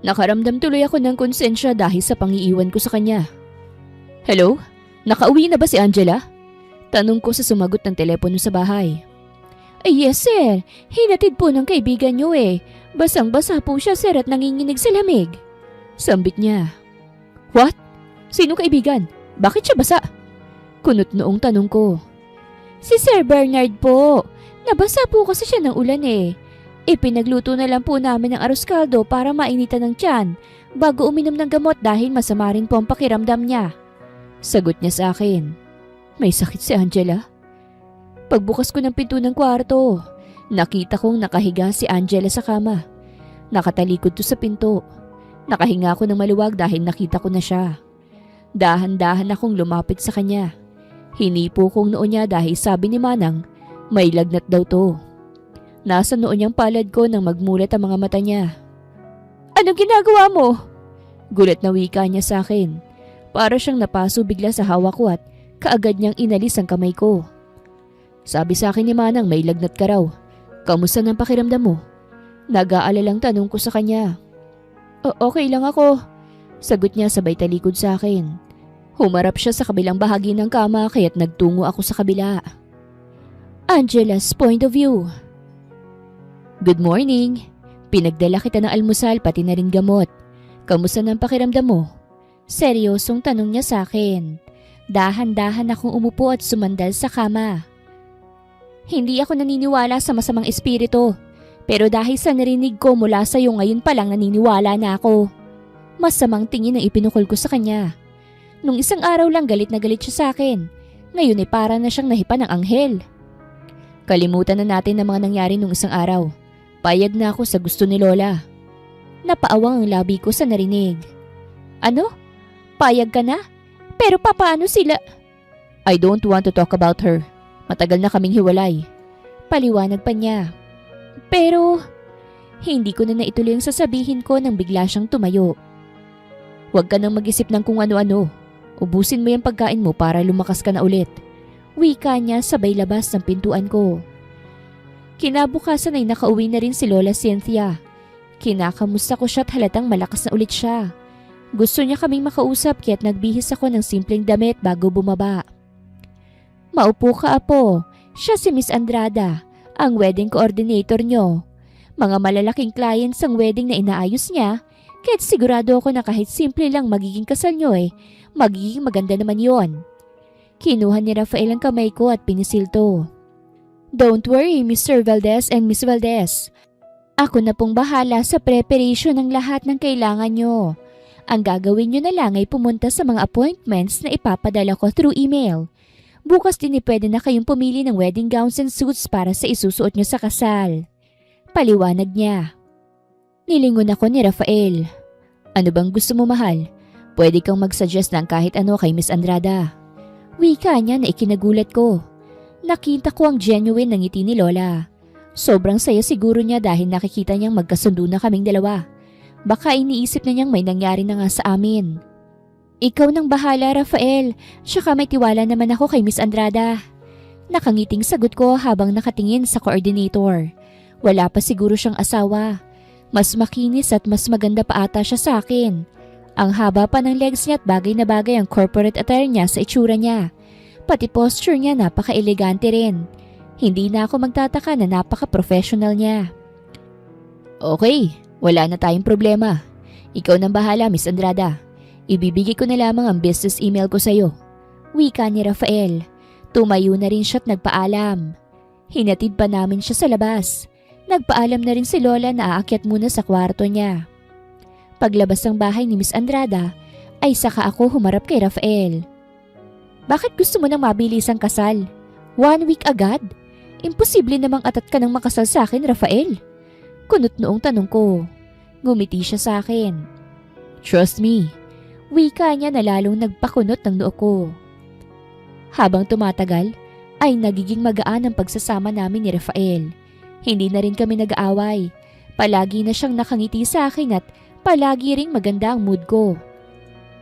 Nakaramdam tuloy ako ng konsensya dahil sa pangiiwan ko sa kanya. Hello? Nakauwi na ba si Angela? Tanong ko sa sumagot ng telepono sa bahay. Yes sir, hinatid po ng kaibigan niyo eh. Basang-basa po siya sir at nanginginig sa lamig. Sambit niya. What? Sino kaibigan? Bakit siya basa? Kunot noong tanong ko. Si Sir Bernard po. Nabasa po kasi siya ng ulan eh. Ipinagluto na lang po namin ng arroz caldo para mainitan ng tiyan bago uminom ng gamot dahil masama rin po ang pakiramdam niya. Sagot niya sa akin. May sakit si Angela? Pagbukas ko ng pinto ng kwarto, nakita kong nakahiga si Angela sa kama. Nakatalikod to sa pinto. Nakahinga ako ng maluwag dahil nakita ko na siya. Dahan-dahan akong lumapit sa kanya. Hinipo kong noo niya dahil sabi ni Manang, may lagnat daw to. Nasa noo niyang palad ko nang magmulat ang mga mata niya. Anong ginagawa mo? Gulat na wika niya sa akin. Para siyang napaso bigla sa hawak ko at kaagad niyang inalis ang kamay ko. Sabi sa akin ni Manang may lagnat ka raw. Kamusta ng pakiramdam mo? Nag-aalalang tanong ko sa kanya. Okay lang ako. Sagot niya sabay talikod sa akin. Humarap siya sa kabilang bahagi ng kama kaya't nagtungo ako sa kabila. Angela's point of view. Good morning. Pinagdala kita ng almusal pati na rin gamot. Kamusta ng pakiramdam mo? Seryosong tanong niya sa akin. Dahan-dahan akong umupo at sumandal sa kama. Hindi ako naniniwala sa masamang espiritu. Pero dahil sa narinig ko mula sa iyo ngayon pa lang naniniwala na ako. Masamang tingin ang ipinukol ko sa kanya. Nung isang araw lang galit na galit siya sa akin. Ngayon ay para na siyang nahipan ng anghel. Kalimutan na natin ang mga nangyari nung isang araw. Payag na ako sa gusto ni Lola. Napaawang ang labi ko sa narinig. Ano? Payag ka na? Pero papaano sila? I don't want to talk about her. Matagal na kaming hiwalay. Paliwanag pa niya. Pero, hindi ko na naituloy ang sasabihin ko nang bigla siyang tumayo. Huwag ka nang mag-isip ng kung ano-ano. Ubusin mo yung pagkain mo para lumakas ka na ulit. Wika niya sabay labas ng pintuan ko. Kinabukasan ay nakauwi na rin si Lola Cynthia. Kinakamusta ko siya at halatang malakas na ulit siya. Gusto niya kaming makausap kaya't nagbihis ako ng simpleng damit bago bumaba. Maupo ka, Apo. Siya si Miss Andrada, ang wedding coordinator nyo. Mga malalaking clients ang wedding na inaayos niya, kaya't sigurado ako na kahit simple lang magiging kasal nyo magiging maganda naman yon. Kinuha ni Rafael ang kamay ko at pinisilto. Don't worry, Mr. Valdez and Miss Valdez. Ako na pong bahala sa preparation ng lahat ng kailangan nyo. Ang gagawin nyo na lang ay pumunta sa mga appointments na ipapadala ko through email. Bukas din pwede na kayong pumili ng wedding gowns and suits para sa isusuot nyo sa kasal. Paliwanag niya. Nilingon ako ni Rafael. Ano bang gusto mo, mahal? Pwede kang mag-suggest ng kahit ano kay Miss Andrada. Wika niya na ikinagulat ko. Nakita ko ang genuine ng ngiti ni Lola. Sobrang saya siguro niya dahil nakikita niyang magkasundo na kaming dalawa. Baka iniisip na niyang may nangyari na nga sa amin. Ikaw nang bahala, Rafael. Tsaka may tiwala naman ako kay Miss Andrada. Nakangiting sagot ko habang nakatingin sa coordinator. Wala pa siguro siyang asawa. Mas makinis at mas maganda pa ata siya sa akin. Ang haba pa ng legs niya at bagay na bagay ang corporate attire niya sa itsura niya. Pati posture niya napaka-elegante rin. Hindi na ako magtataka na napaka-professional niya. Okay, wala na tayong problema. Ikaw nang bahala, Miss Andrada. Ibibigay ko na lamang ang business email ko sa'yo. Wika ni Rafael. Tumayo na rin siya at nagpaalam. Hinatid pa namin siya sa labas. Nagpaalam na rin si Lola na aakyat muna sa kwarto niya. Paglabas ng bahay ni Miss Andrada, ay saka ako humarap kay Rafael. Bakit gusto mo nang mabilis ang kasal? 1 week agad? Imposible namang atat ka nang makasal sa akin, Rafael. Kunot noong tanong ko. Ngumiti siya sa akin. Trust me. Wika niya na lalong nagpakunot ng noo ko. Habang tumatagal, ay nagiging magaan ang pagsasama namin ni Rafael. Hindi na rin kami nag-aaway. Palagi na siyang nakangiti sa akin at palagi ring maganda ang mood ko.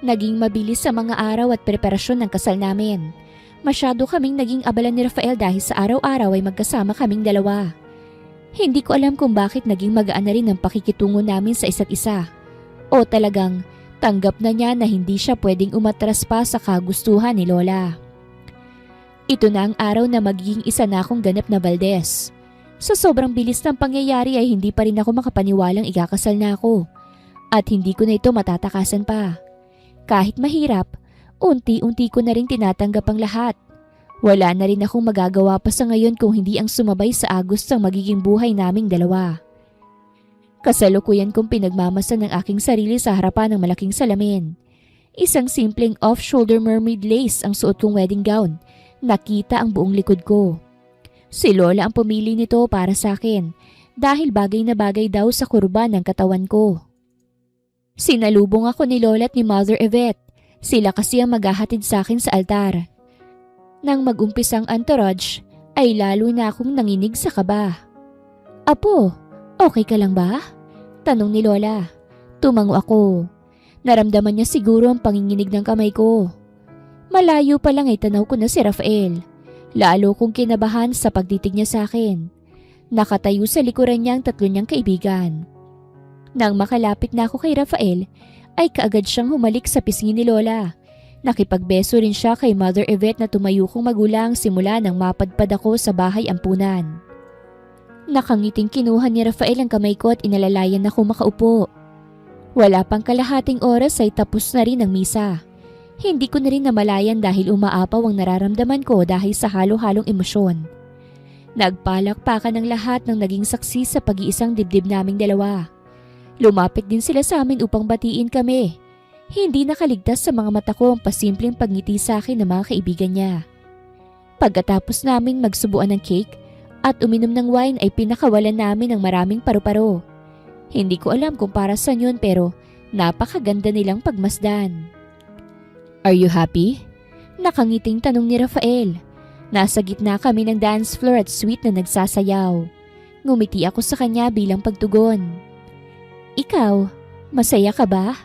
Naging mabilis sa mga araw at preparasyon ng kasal namin. Masyado kaming naging abala ni Rafael dahil sa araw-araw ay magkasama kaming dalawa. Hindi ko alam kung bakit naging magaan na rin ang pakikitungo namin sa isa't isa. O talagang tanggap na niya na hindi siya pwedeng umatras pa sa kagustuhan ni Lola. Ito na ang araw na magiging isa na akong ganap na Valdez. Sa sobrang bilis ng pangyayari ay hindi pa rin ako makapaniwalang ikakasal na ako. At hindi ko na ito matatakasan pa. Kahit mahirap, unti-unti ko na rin tinatanggap ang lahat. Wala na rin akong magagawa pa sa ngayon kung hindi ang sumabay sa agos ng magiging buhay naming dalawa. Kasalukuyan kong pinagmamasan ng aking sarili sa harapan ng malaking salamin. Isang simpleng off-shoulder mermaid lace ang suot kong wedding gown. Nakita ang buong likod ko. Si Lola ang pumili nito para sa akin dahil bagay na bagay daw sa kurba ng katawan ko. Sinalubong ako ni Lola at ni Mother Yvette. Sila kasi ang maghahatid sa akin sa altar. Nang mag-umpisang entourage, ay lalo na akong nanginig sa kaba. "Apo, okay ka lang ba?" tanong ni Lola. Tumango ako. Naramdaman niya siguro ang panginginig ng kamay ko. Malayo pa lang ay tanaw ko na si Rafael. Lalo kong kinabahan sa pagtitig niya sa akin. Nakatayo sa likuran niya ang tatlo niyang kaibigan. Nang makalapit na ako kay Rafael, ay kaagad siyang humalik sa pisngi ni Lola. Nakipagbeso rin siya kay Mother Yvette na tumayo kong magulang simula nang mapadpad ako sa bahay ampunan. Nakangiting kinuha ni Rafael ang kamay ko at inalalayan ako makaupo. Wala pang kalahating oras ay tapos na rin ang misa. Hindi ko na rin namalayan dahil umaapaw ang nararamdaman ko dahil sa halo-halong emosyon. Nagpalakpakan ng lahat ng naging saksi sa pag-iisang dibdib naming dalawa. Lumapit din sila sa amin upang batiin kami. Hindi nakaligtas sa mga mata ko ang pasimpleng pagngiti sa akin ng mga kaibigan niya. Pagkatapos namin magsubuan ng cake at uminom ng wine ay pinakawalan namin ng maraming paru-paro. Hindi ko alam kung para saan yun pero napakaganda nilang pagmasdan. "Are you happy?" Nakangiting tanong ni Rafael. Nasa gitna kami ng dance floor at sweet na nagsasayaw. Ngumiti ako sa kanya bilang pagtugon. "Ikaw, masaya ka ba?"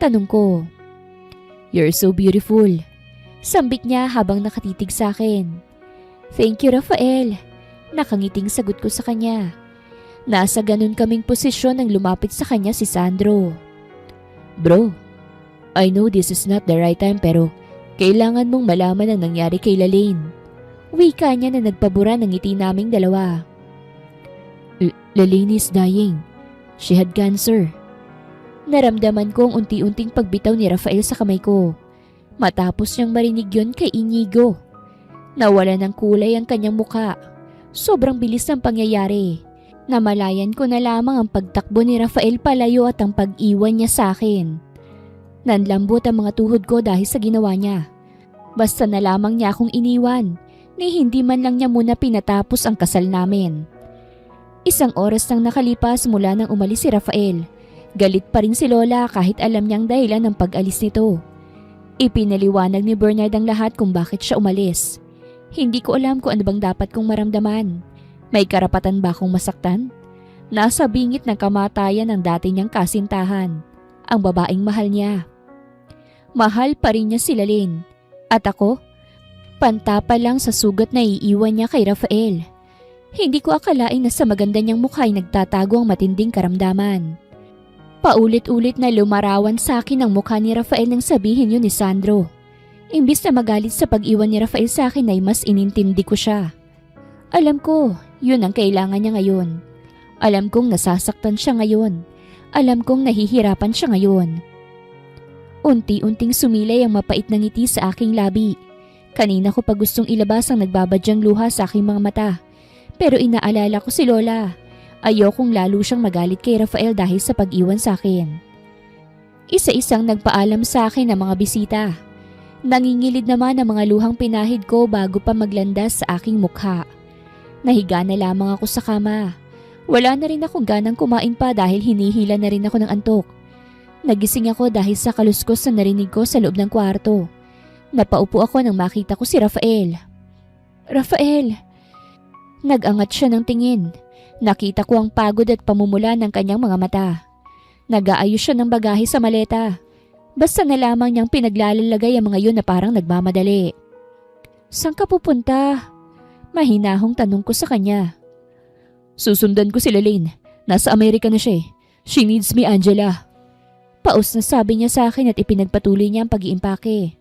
tanong ko. "You're so beautiful," sambit niya habang nakatitig sa akin. "Thank you, Rafael." Nakangiting sagot ko sa kanya. Nasa ganun kaming posisyon nang lumapit sa kanya si Sandro. "Bro, I know this is not the right time pero kailangan mong malaman ang nangyari kay Lalaine." Wika niya na nagpabura ng ngiti naming dalawa. "Lalaine is dying. She had cancer." Naramdaman ko ang unti-unting pagbitaw ni Rafael sa kamay ko. Matapos niyang marinig yun kay Inigo. Nawala ng kulay ang kanyang muka. Sobrang bilis ng pangyayari. Namalayan ko na lamang ang pagtakbo ni Rafael palayo at ang pag-iwan niya sa akin. Nanlambot ang mga tuhod ko dahil sa ginawa niya. Basta na lamang niya akong iniwan, ni hindi man lang niya muna pinatapos ang kasal namin. Isang oras nang nakalipas mula nang umalis si Rafael. Galit pa rin si Lola kahit alam niyang dahilan ng pag-alis nito. Ipinaliwanag ni Bernard ang lahat kung bakit siya umalis. Hindi ko alam kung ano bang dapat kong maramdaman. May karapatan ba akong masaktan? Nasa bingit ng kamatayan ng dati niyang kasintahan, ang babaeng mahal niya. Mahal pa rin niya si Lalaine. At ako, pantapa lang sa sugat na iiwan niya kay Rafael. Hindi ko akalain na sa maganda niyang mukha ay nagtatago ang matinding karamdaman. Paulit-ulit na lumarawan sa akin ang mukha ni Rafael nang sabihin yun ni Sandro. Imbis na magalit sa pag-iwan ni Rafael sa akin ay mas inintindi ko siya. Alam ko, yun ang kailangan niya ngayon. Alam kong nasasaktan siya ngayon. Alam kong nahihirapan siya ngayon. Unti-unting sumilay ang mapait na ngiti sa aking labi. Kanina ko pa gustong ilabas ang nagbabadyang luha sa aking mga mata. Pero inaalala ko si Lola. Ayokong lalo siyang magalit kay Rafael dahil sa pag-iwan sa akin. Isa-isang nagpaalam sa akin ang mga bisita. Nangingilid naman ang mga luhang pinahid ko bago pa maglandas sa aking mukha. Nahiga na lamang ako sa kama. Wala na rin akong ganang kumain pa dahil hinihila na rin ako ng antok. Nagising ako dahil sa kaluskos na narinig ko sa loob ng kwarto. Napaupo ako nang makita ko si Rafael. "Rafael!" Nag-angat siya ng tingin. Nakita ko ang pagod at pamumula ng kanyang mga mata. Nag-aayos siya ng bagahe sa maleta. Basta na lamang niyang pinaglalalagay ang mga yun na parang nagmamadali. "Saan ka pupunta?" Mahinahong tanong ko sa kanya. "Susundan ko si Lalaine. Nasa Amerika na siya. She needs me, Angela." Paus na sabi niya sa akin at ipinagpatuloy niya ang pag-iimpake.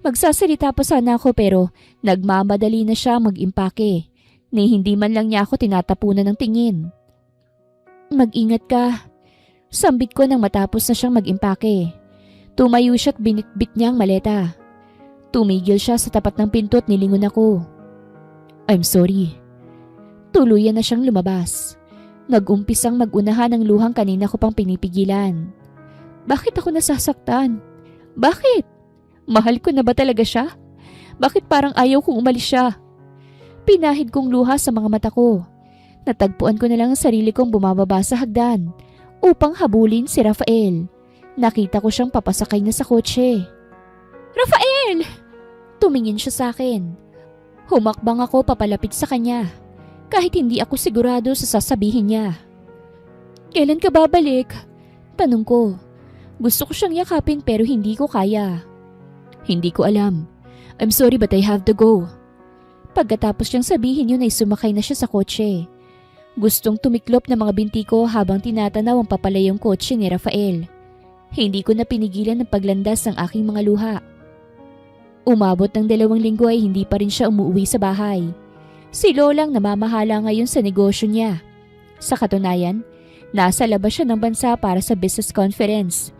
Magsasalita pa sana ako pero nagmamadali na siya mag-impake. Ni hindi man lang niya ako tinatapunan ng tingin. "Mag-ingat ka." Sambit ko nang matapos na siyang mag-impake. Tumayo siya at binitbit niya ang maleta. Tumigil siya sa tapat ng pinto at nilingon ako. I'm sorry. Tuluyan na siyang lumabas. Nag-umpisang mag-unahan ng luhang kanina ko pang pinipigilan. Bakit ako nasasaktan? Bakit? Mahal ko na ba talaga siya? Bakit parang ayaw kong umalis siya? Pinahid kong luha sa mga mata ko. Natagpuan ko na lang ang sarili kong bumababa sa hagdan upang habulin si Rafael. Nakita ko siyang papasakay na sa kotse. Rafael! Tumingin siya sa akin. Humakbang ako papalapit sa kanya. Kahit hindi ako sigurado sa sasabihin niya. Kailan ka babalik? Tanong ko. Gusto ko siyang yakapin pero hindi ko kaya. Hindi ko alam. I'm sorry but I have to go. Pagkatapos niyang sabihin yun ay sumakay na siya sa kotse. Gustong tumiklop na mga binti ko habang tinatanaw ang papalayong kotse ni Rafael. Hindi ko na pinigilan ang paglandas ng aking mga luha. Umabot ng 2 linggo ay hindi pa rin siya umuwi sa bahay. Si Lolang namamahala ngayon sa negosyo niya. Sa katunayan, nasa labas siya ng bansa para sa business conference.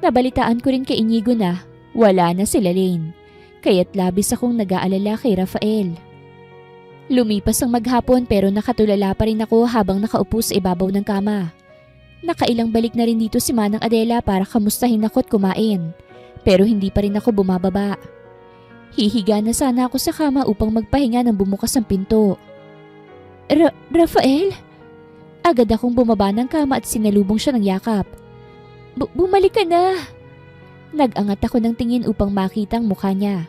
Nabalitaan ko rin kay Inigo na wala na sila Lane. Kaya't labis akong nag-aalala kay Rafael. Lumipas ang maghapon pero nakatulala pa rin ako habang nakaupo sa ibabaw ng kama. Nakailang balik na rin dito si Manang Adela para kamustahin ako at kumain. Pero hindi pa rin ako bumababa. Hihiga na sana ako sa kama upang magpahinga nang bumukas ang pinto. Rafael? Agad akong bumaba ng kama at sinalubong siya ng yakap. Bumalik ka na! Nag-angat ako ng tingin upang makita ang mukha niya.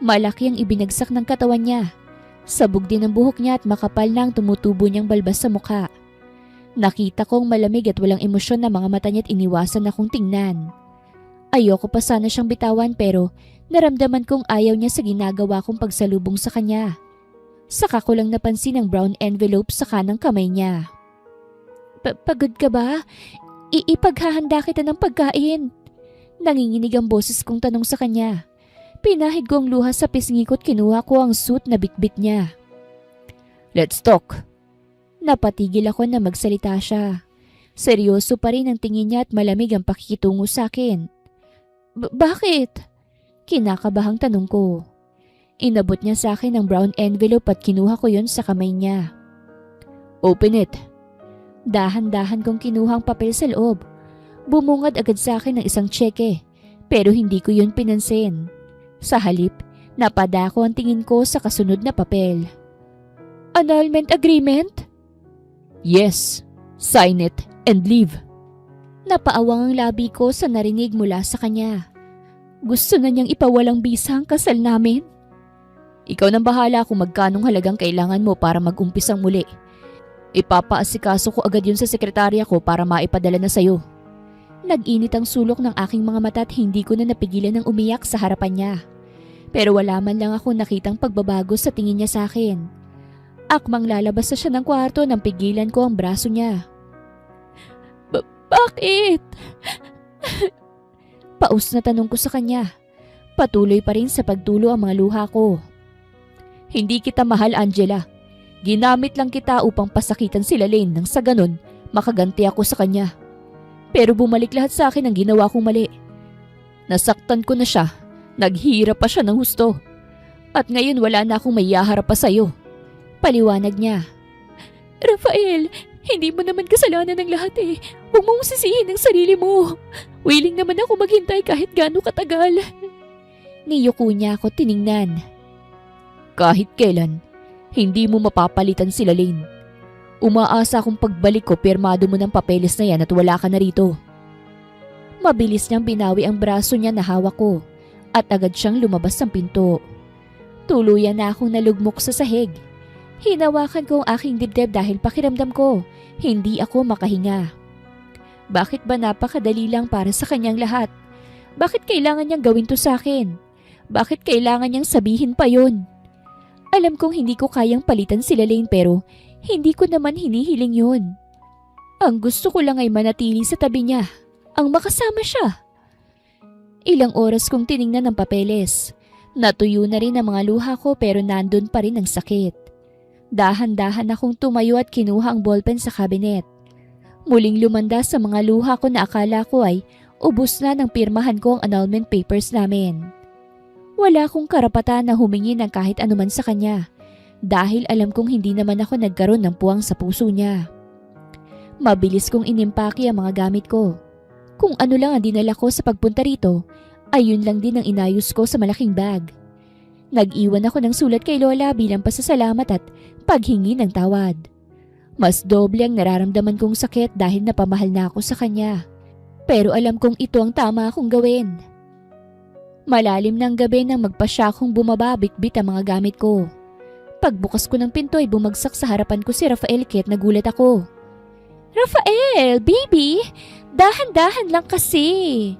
Malaki ang ibinagsak ng katawan niya. Sabog din ang buhok niya at makapal na ang tumutubo niyang balbas sa mukha. Nakita kong malamig at walang emosyon na mga mata niya at iniwasan akong tingnan. Ayoko pa sana siyang bitawan pero naramdaman kong ayaw niya sa ginagawa kong pagsalubong sa kanya. Saka ko lang napansin ang brown envelope sa kanang kamay niya. Pagod ka ba? Ipaghahanda kita ng pagkain. Nanginginig ang boses kong tanong sa kanya. Pinahid ko ang luha sa pisngi ko at kinuha ko ang suit na bitbit niya. Let's talk. Napatigil ako na magsalita siya. Seryoso pa rin ang tingin niya at malamig ang pakikitungo sa akin. Bakit? Kinakabahang tanong ko. Inabot niya sa akin ang brown envelope at kinuha ko yun sa kamay niya. Open it. Dahan-dahan kong kinuha ang papel sa loob. Bumungad agad sa akin ng isang tseke, pero hindi ko yun pinansin. Sa halip, napadako ang tingin ko sa kasunod na papel. Annulment agreement? Yes. Sign it and leave. Napaawang ang labi ko sa narinig mula sa kanya. Gusto na niyang ipawalang bisa ang kasal namin. Ikaw nang bahala kung magkanong halagang kailangan mo para mag-umpisang muli. Ipapaasikaso ko agad yun sa sekretarya ko para maipadala na sayo. Nag-init ang sulok ng aking mga mata at hindi ko na napigilan ng umiyak sa harapan niya. Pero wala man lang ako nakitang pagbabago sa tingin niya sa akin. Akmang lalabas na siya ng kwarto nang pigilan ko ang braso niya. Bakit? Paus na tanong ko sa kanya. Patuloy pa rin sa pagtulo ang mga luha ko. Hindi kita mahal, Angela. Ginamit lang kita upang pasakitan sila Lane nang sa ganun makaganti ako sa kanya. Pero bumalik lahat sa akin ang ginawa kong mali. Nasaktan ko na siya. Naghirap pa siya ng husto. At ngayon wala na akong maihaharap pa sa'yo. Paliwanag niya. Rafael, hindi mo naman kasalanan ng lahat eh. Huwag mong sisihin ang sarili mo. Willing naman ako maghintay kahit gaano katagal. Niyuko niya ako tiningnan. Kahit kailan, hindi mo mapapalitan sila Lane. Umaasa akong pagbalik ko pirmado mo ng papeles na yan at wala ka na rito. Mabilis niyang binawi ang braso niya na hawak ko at agad siyang lumabas ng pinto. Tuluyan na akong nalugmok sa sahig. Hinawakan ko ang aking dibdib dahil pakiramdam ko hindi ako makahinga. Bakit ba napakadali lang para sa kanyang lahat? Bakit kailangan niyang gawin to sa akin? Bakit kailangan niyang sabihin pa yon? Alam kong hindi ko kayang palitan sila Lane pero hindi ko naman hinihiling yun. Ang gusto ko lang ay manatili sa tabi niya, ang makasama siya. Ilang oras kong tiningnan ang papeles. Natuyo na rin ang mga luha ko pero nandun pa rin ang sakit. Dahan-dahan akong tumayo at kinuha ang ballpen sa kabinet. Muling lumanda sa mga luha ko na akala ko ay ubos na nang pirmahan ko ang annulment papers namin. Wala akong karapatan na humingi ng kahit anuman sa kanya dahil alam kong hindi naman ako nagkaroon ng puwang sa puso niya. Mabilis kong inimpake ang mga gamit ko. Kung ano lang ang dinala ko sa pagpunta rito, ay yun lang din ang inayos ko sa malaking bag. Nag-iwan ako ng sulat kay Lola bilang pasasalamat at paghingi ng tawad. Mas doble ang nararamdaman kong sakit dahil napamahal na ako sa kanya. Pero alam kong ito ang tama akong gawin. Malalim ng gabi nang magpasya akong bumaba bitbit ang mga gamit ko. Pagbukas ko ng pinto ay bumagsak sa harapan ko si Rafael kaya't nagulat ako. "Rafael, baby! Dahan-dahan lang kasi!"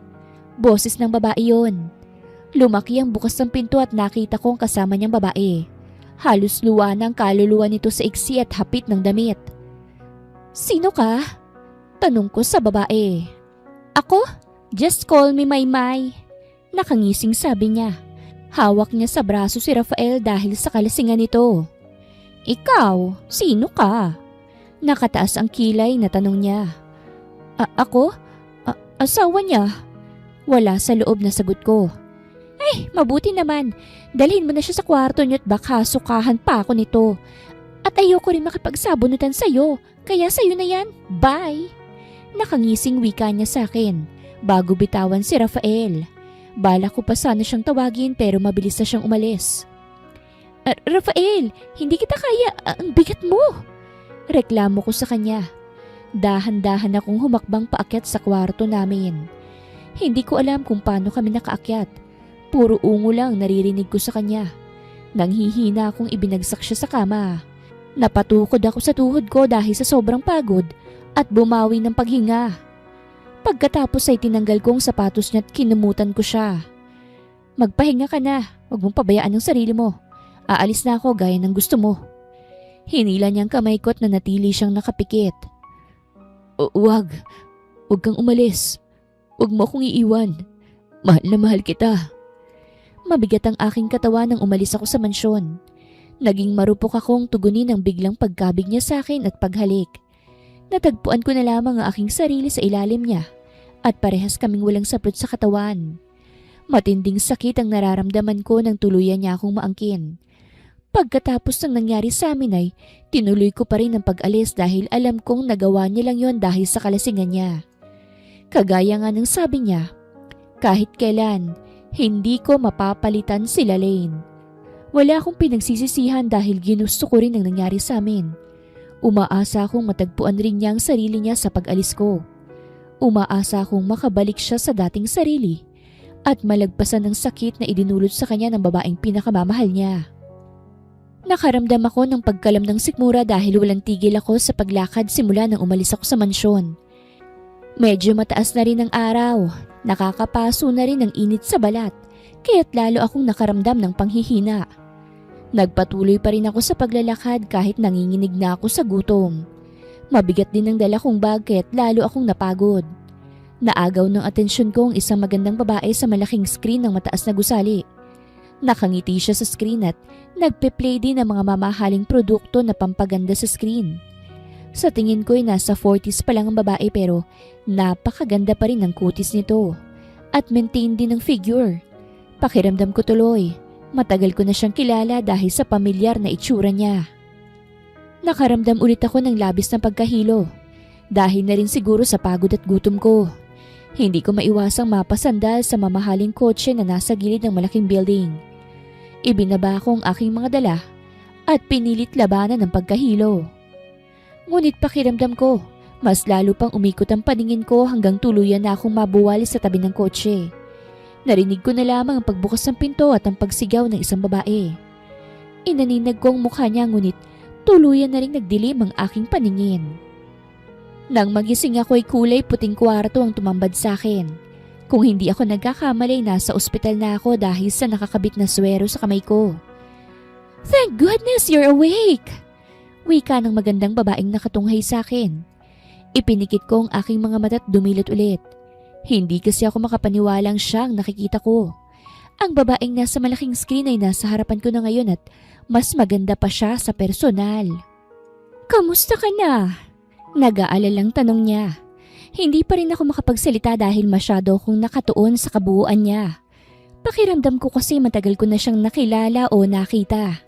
Boses ng babae yon. Lumaki ang bukas ng pinto at nakita kong kasama niyang babae. Halos luwa ng kaluluwa nito sa iksi at hapit ng damit. "Sino ka?" Tanong ko sa babae. "Ako? Just call me Maymay." Nakangising sabi niya. Hawak niya sa braso si Rafael dahil sa kalasingan nito. "Ikaw, sino ka?" Nakataas ang kilay na tanong niya. Ako? Asawa niya." Wala sa loob na sagot ko. "Ay, mabuti naman. Dalhin mo na siya sa kwarto niyo at baka sukahan pa ako nito. At ayoko rin makipagsabunutan sa'yo, kaya sa'yo na yan. Bye." Nakangising wika niya sa akin bago bitawan si Rafael. Bala ko pa sana siyang tawagin pero mabilis na siyang umalis. "Rafael, hindi kita kaya. Ang bigat mo." Reklamo ko sa kanya. Dahan-dahan akong humakbang paakyat sa kwarto namin. Hindi ko alam kung paano kami nakaakyat. Puro ungo lang naririnig ko sa kanya. Nanghihina akong ibinagsak siya sa kama. Napatukod ako sa tuhod ko dahil sa sobrang pagod at bumawi ng paghinga. Pagkatapos ay tinanggal ko ang sapatos niya at kinumutan ko siya. "Magpahinga ka na, huwag mong pabayaan ang sarili mo. Aalis na ako gaya ng gusto mo." Hinila niyang kamay ko at nanatili siyang nakapikit. Huwag kang umalis. Huwag mo akong iiwan. Mahal na mahal kita." Mabigat ang aking katawan nang umalis ako sa mansyon. Naging marupok akong tugunin ang biglang pagkabig niya sa akin at paghalik. Natagpuan ko na lamang ang aking sarili sa ilalim niya at parehas kaming walang saplot sa katawan. Matinding sakit ang nararamdaman ko nang tuluyan niya akong maangkin. Pagkatapos ng nangyari sa amin ay tinuloy ko pa rin ang pag-alis dahil alam kong nagawa niya lang yon dahil sa kalasingan niya. Kagaya nga ng sabi niya, kahit kailan, hindi ko mapapalitan si Lalaine. Wala akong pinagsisisihan dahil ginusto ko rin ang nangyari sa amin. Umaasa akong matagpuan rin niya ang sarili niya sa pag-alis ko. Umaasa akong makabalik siya sa dating sarili at malagpasan ng sakit na idinulot sa kanya ng babaeng pinakamamahal niya. Nakaramdam ako ng pagkalam ng sikmura dahil walang tigil ako sa paglakad simula nang umalis ako sa mansyon. Medyo mataas na rin ang araw, nakakapaso na rin ang init sa balat, kaya't lalo akong nakaramdam ng panghihina. Nagpatuloy pa rin ako sa paglalakad kahit nanginginig na ako sa gutom. Mabigat din ang dala kong bag kaya't lalo akong napagod. Naagaw ng atensyon ko ang isang magandang babae sa malaking screen ng mataas na gusali. Nakangiti siya sa screen at nagpe-play din ng mga mamahaling produkto na pampaganda sa screen. Sa tingin ko ay nasa 40s pa lang ang babae pero napakaganda pa rin ang kutis nito at maintain din ang figure. Pakiramdam ko tuloy. Matagal ko na siyang kilala dahil sa pamilyar na itsura niya. Nakaramdam ulit ako ng labis na pagkahilo. Dahil na rin siguro sa pagod at gutom ko. Hindi ko maiwasang mapasandal sa mamahaling kotse na nasa gilid ng malaking building. Ibinaba ko ang aking mga dala at pinilit labanan ng pagkahilo. Ngunit pakiramdam ko, mas lalo pang umikot ang paningin ko hanggang tuluyan na akong mabuwali sa tabi ng kotse. Narinig ko na lamang ang pagbukas ng pinto at ang pagsigaw ng isang babae. Inaninag ko ang mukha niya ngunit tuluyan na rin nagdilim ang aking paningin. Nang magising ako ay kulay puting kwarto ang tumambad sa akin. Kung hindi ako nagkakamali, nasa ospital na ako dahil sa nakakabit na swero sa kamay ko. "Thank goodness you're awake!" Wika ng magandang babaeng nakatunghay sa akin. Ipinikit ko ang aking mga mata at dumilot ulit. Hindi kasi ako makapaniwalang siya ang nakikita ko. Ang babaeng nasa malaking screen ay nasa harapan ko na ngayon at mas maganda pa siya sa personal. "Kamusta ka na?" Nag-aalalang tanong niya. Hindi pa rin ako makapagsalita dahil masyado akong nakatuon sa kabuuan niya. Pakiramdam ko kasi matagal ko na siyang nakilala o nakita.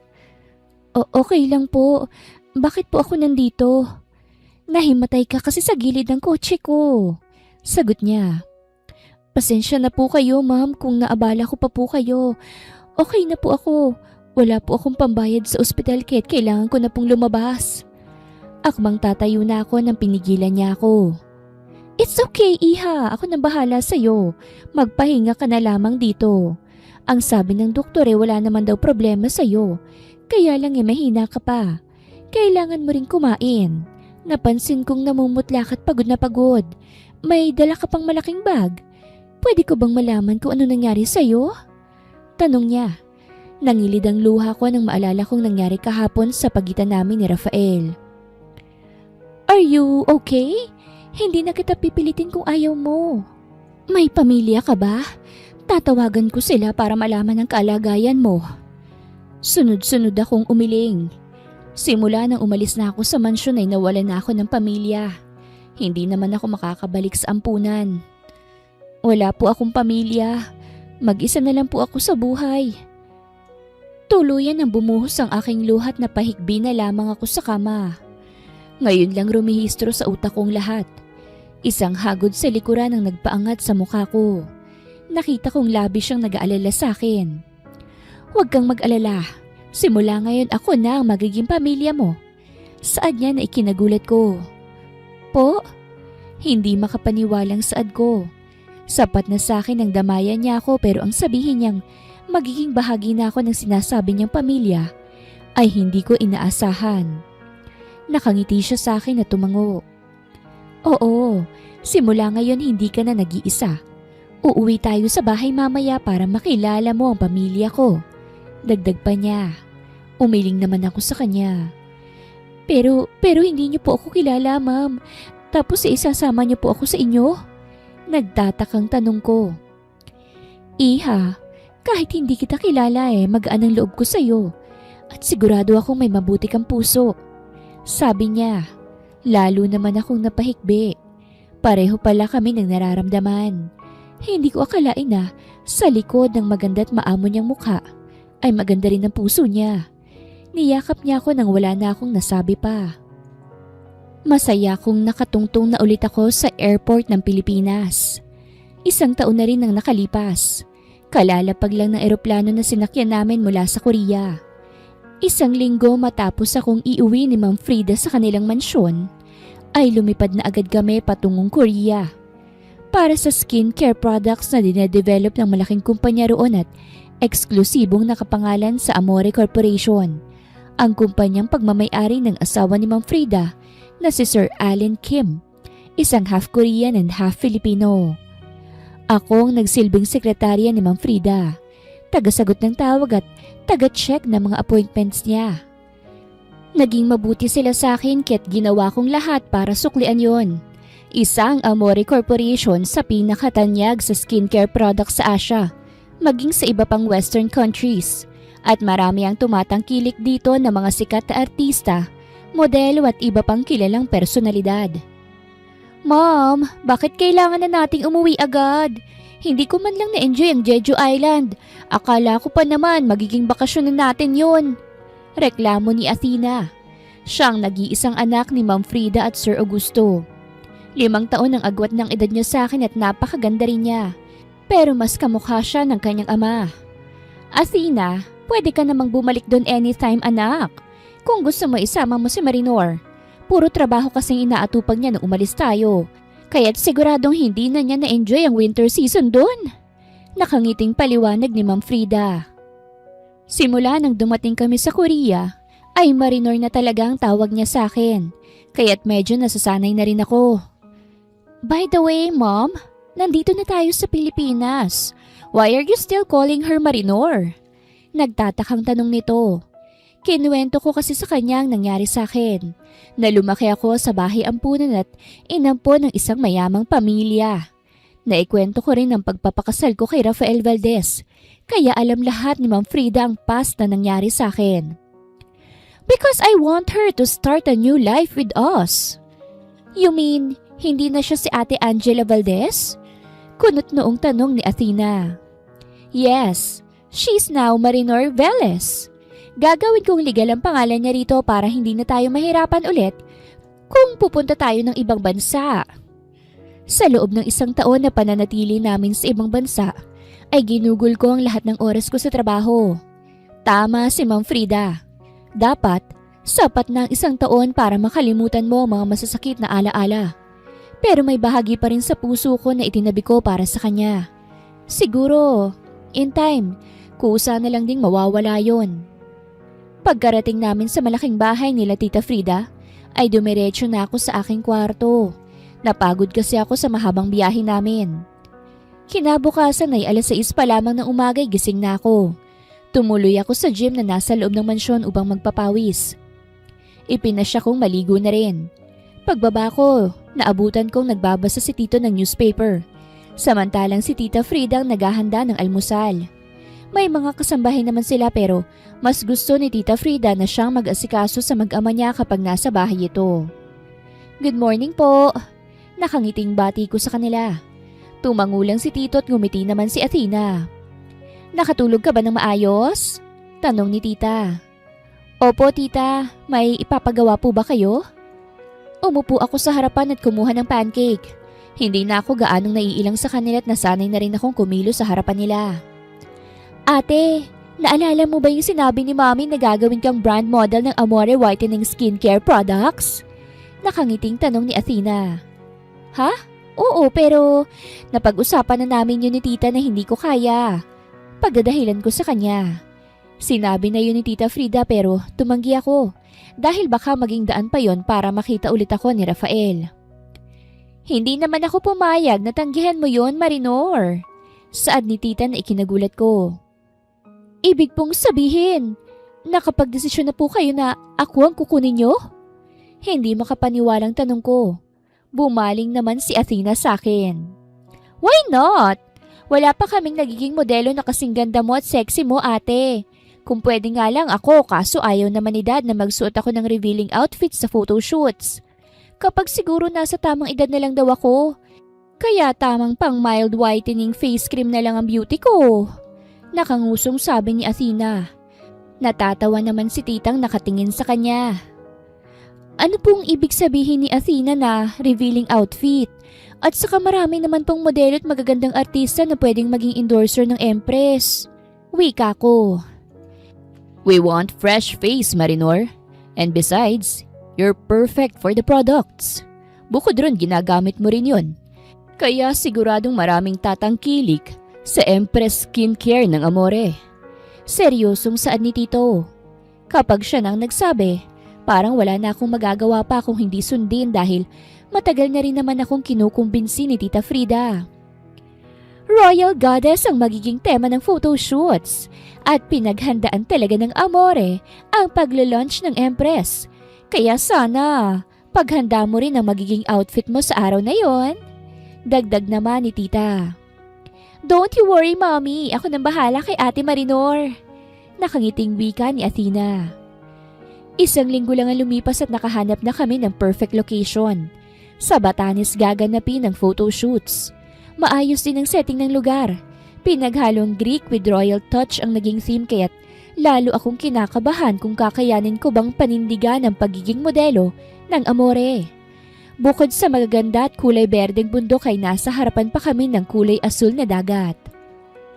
Okay lang po. Bakit po ako nandito? Nahimatay ka kasi sa gilid ng kotse ko. Sagot niya. Pasensya na po kayo, ma'am, kung naabala ko pa po kayo. Okay na po ako. Wala po akong pambayad sa ospital kaya kailangan ko na pong lumabas. Akmang tatayo na ako nang pinigilan niya ako. It's okay, Iha. Ako na bahala sa'yo. Magpahinga ka na lamang dito. Ang sabi ng doktor wala naman daw problema sa'yo. Kaya lang mahina ka pa. Kailangan mo rin kumain. Napansin kong namumutla ka't pagod na pagod. May dala ka pang malaking bag. Pwede ko bang malaman kung ano nangyari sa'yo? Tanong niya. Nangilid ang luha ko nang maalala kong nangyari kahapon sa pagitan namin ni Rafael. Are you okay? Hindi na kita pipilitin kung ayaw mo. May pamilya ka ba? Tatawagan ko sila para malaman ang kalagayan mo. Sunod-sunod akong umiling. Simula nang umalis na ako sa mansyon ay nawalan na ako ng pamilya. Hindi naman ako makakabalik sa ampunan. Wala po akong pamilya. Mag-isa na lang po ako sa buhay. Tuluyan ang bumuhos ang aking luhat na pahigbi na lamang ako sa kama. Ngayon lang rumihistro sa utak kong lahat. Isang hagod sa likuran ang nagpaangat sa mukha ko. Nakita kong labis siyang nag-aalala sa akin. Huwag kang mag-alala. Simula ngayon ako na ang magiging pamilya mo. Saad niya na ikinagulat ko. Po? Hindi makapaniwalang saad ko. Sapat na sa akin ang damayan niya ako pero ang sabihin niyang magiging bahagi na ako ng sinasabi niyang pamilya ay hindi ko inaasahan. Nakangiti siya sa akin na tumango. Oo, simula ngayon hindi ka na nag-iisa. Uuwi tayo sa bahay mamaya para makilala mo ang pamilya ko. Dagdag pa niya. Umiling naman ako sa kanya. Pero hindi niyo po ako kilala, ma'am. Tapos isasama niyo po ako sa inyo? Nagtatakang tanong ko. Iha, kahit hindi kita kilala magaan ang loob ko sa'yo. At sigurado akong may mabuti kang puso. Sabi niya, lalo naman akong napahikbi. Pareho pala kami ng nararamdaman. Hindi ko akalain na sa likod ng maganda at maamo niyang mukha ay maganda rin ang puso niya. Niyakap niya ako nang wala na akong nasabi pa. Masaya kong nakatungtong na ulit ako sa airport ng Pilipinas. 1 taon na rin ang nakalipas. Kalalapag lang ng eroplano na sinakyan namin mula sa Korea. 1 linggo matapos akong iuwi ni Ma'am Frida sa kanilang mansyon, ay lumipad na agad kami patungong Korea. Para sa skincare products na dinedevelop ng malaking kumpanya roon at eksklusibong nakapangalan sa Amore Corporation, ang kumpanyang pagmamay-ari ng asawa ni Ma'am Frida na si Sir Allen Kim, isang half Korean and half Filipino. Akong nagsilbing sekretarya ni Ma'am Frida, tagasagot ng tawag at taga-check ng mga appointments niya. Naging mabuti sila sa akin kaya't ginawa kong lahat para suklian yon. Isang Amore Corporation sa pinakatanyag sa skincare products sa Asia, maging sa iba pang western countries. At marami ang tumatangkilik dito na mga sikat na artista, modelo at iba pang kilalang personalidad. Ma'am, bakit kailangan na nating umuwi agad? Hindi ko man lang na-enjoy ang Jeju Island. Akala ko pa naman magiging bakasyon na natin yun. Reklamo ni Athena. Siyang nag-iisang anak ni Ma'am Frida at Sir Augusto. 5 taon ang agwat ng edad niya sa akin at napakaganda rin niya. Pero mas kamukha siya ng kanyang ama. Athena, pwede ka namang bumalik doon anytime anak. Kung gusto mo isama mo si Marinor. Puro trabaho kasing inaatupag niya nung umalis tayo. Kaya't siguradong hindi na niya na-enjoy ang winter season doon. Nakangiting paliwanag ni Ma'am Frida. Simula nang dumating kami sa Korea, ay Marinor na talaga ang tawag niya sa akin. Kaya't medyo nasasanay na rin ako. By the way, Mom, nandito na tayo sa Pilipinas. Why are you still calling her Marinor? Nagtatakang tanong nito. Kinuwento ko kasi sa kanya ang nangyari sa akin. Na lumaki ako sa bahay ampunan at inampon ng isang mayamang pamilya. Naikwento ko rin ang pagpapakasal ko kay Rafael Valdez. Kaya alam lahat ni Ma'am Frida ang past na nangyari sa akin. Because I want her to start a new life with us. You mean, hindi na siya si Ate Angela Valdez? Kunot noong tanong ni Athena. Yes, she's now Marinor Velez. Gagawin kong legal ang pangalan niya rito para hindi na tayo mahirapan ulit kung pupunta tayo ng ibang bansa. Sa loob ng 1 taon na pananatili namin sa ibang bansa, ay ginugol ko ang lahat ng oras ko sa trabaho. Tama si Ma'am Frida. Dapat, sapat na ang 1 taon para makalimutan mo ang mga masasakit na alaala. Pero may bahagi pa rin sa puso ko na itinabi ko para sa kanya. Siguro, in time, kusa na lang ding mawawala yon. Pagkarating namin sa malaking bahay nila Tita Frida, ay dumiretso na ako sa aking kwarto. Napagod kasi ako sa mahabang biyahe namin. Kinabukasan ay 6:00 pa lamang ng umaga gising na ako. Tumuloy ako sa gym na nasa loob ng mansyon upang magpapawis. Ipinasya kong maligo na rin. Pagbaba ko, naabutan kong nagbabasa si Tito ng newspaper. Samantalang si Tita Frida ang naghahanda ng almusal. May mga kasambahay naman sila pero mas gusto ni Tita Frida na siyang mag-asikaso sa mag-ama niya kapag nasa bahay ito. Good morning po. Nakangiting bati ko sa kanila. Tumangulang si Tito at ngumiti naman si Athena. Nakatulog ka ba ng maayos? Tanong ni Tita. Opo Tita, may ipapagawa po ba kayo? Umupo ako sa harapan at kumuha ng pancake. Hindi na ako gaanong naiilang sa kanila at nasanay na rin akong kumilo sa harapan nila. Ate, naalala mo ba yung sinabi ni Mami na gagawin kang brand model ng Amore Whitening Skincare Products? Nakangiting tanong ni Athena. Ha? Oo, pero napag-usapan na namin yun ni Tita na hindi ko kaya. Pagdadahilan ko sa kanya. Sinabi na yun ni Tita Frida pero tumanggi ako dahil baka maging daan pa yon para makita ulit ako ni Rafael. Hindi naman ako pumayag na tanggihan mo yon, Marinor. Saad ni Tita na ikinagulat ko. Ibig pong sabihin, nakapagdesisyon na po kayo na ako ang kukunin nyo? Hindi makapaniwalang tanong ko. Bumaling naman si Athena sa akin. Why not? Wala pa kaming nagiging modelo na kasing ganda mo at sexy mo, ate. Kung pwede nga lang ako, kaso ayaw naman ni Dad na magsuot ako ng revealing outfits sa photoshoots. Kapag siguro nasa tamang edad na lang daw ako. Kaya tamang pang mild whitening face cream na lang ang beauty ko. Nakangusong sabi ni Athena. Natatawa naman si Titang nakatingin sa kanya. Ano pong ibig sabihin ni Athena na revealing outfit? At saka marami naman pong modelo at magagandang artista na pwedeng maging endorser ng Empress. Wika ko. We want fresh face, Marinor. And besides, you're perfect for the products. Bukod ron, ginagamit mo rin yun. Kaya siguradong maraming tatangkilik sa Empress Skincare ng Amore. Seryosong saad ni Tito. Kapag siya nang nagsabi, parang wala na akong magagawa pa kung hindi sundin dahil matagal na rin naman akong kinukumbinsi ni Tita Frida. Royal Goddess ang magiging tema ng photoshoots at pinaghandaan talaga ng Amore ang paglo-launch ng Empress. Kaya sana, paghanda mo rin ang magiging outfit mo sa araw na yon. Dagdag naman ni Tita. Don't you worry, Mommy. Ako nang bahala kay Ate Marinor. Nakangiting wika ni Athena. 1 linggo lang ang lumipas at nakahanap na kami ng perfect location. Sa Batanes gaganapin ang photoshoots. Maayos din ang setting ng lugar. Pinaghalong Greek with royal touch ang naging theme kaya't lalo akong kinakabahan kung kakayanin ko bang panindigan ang pagiging modelo ng Amore. Bukod sa magaganda at kulay berdeng bundok ay nasa harapan pa kami ng kulay asul na dagat.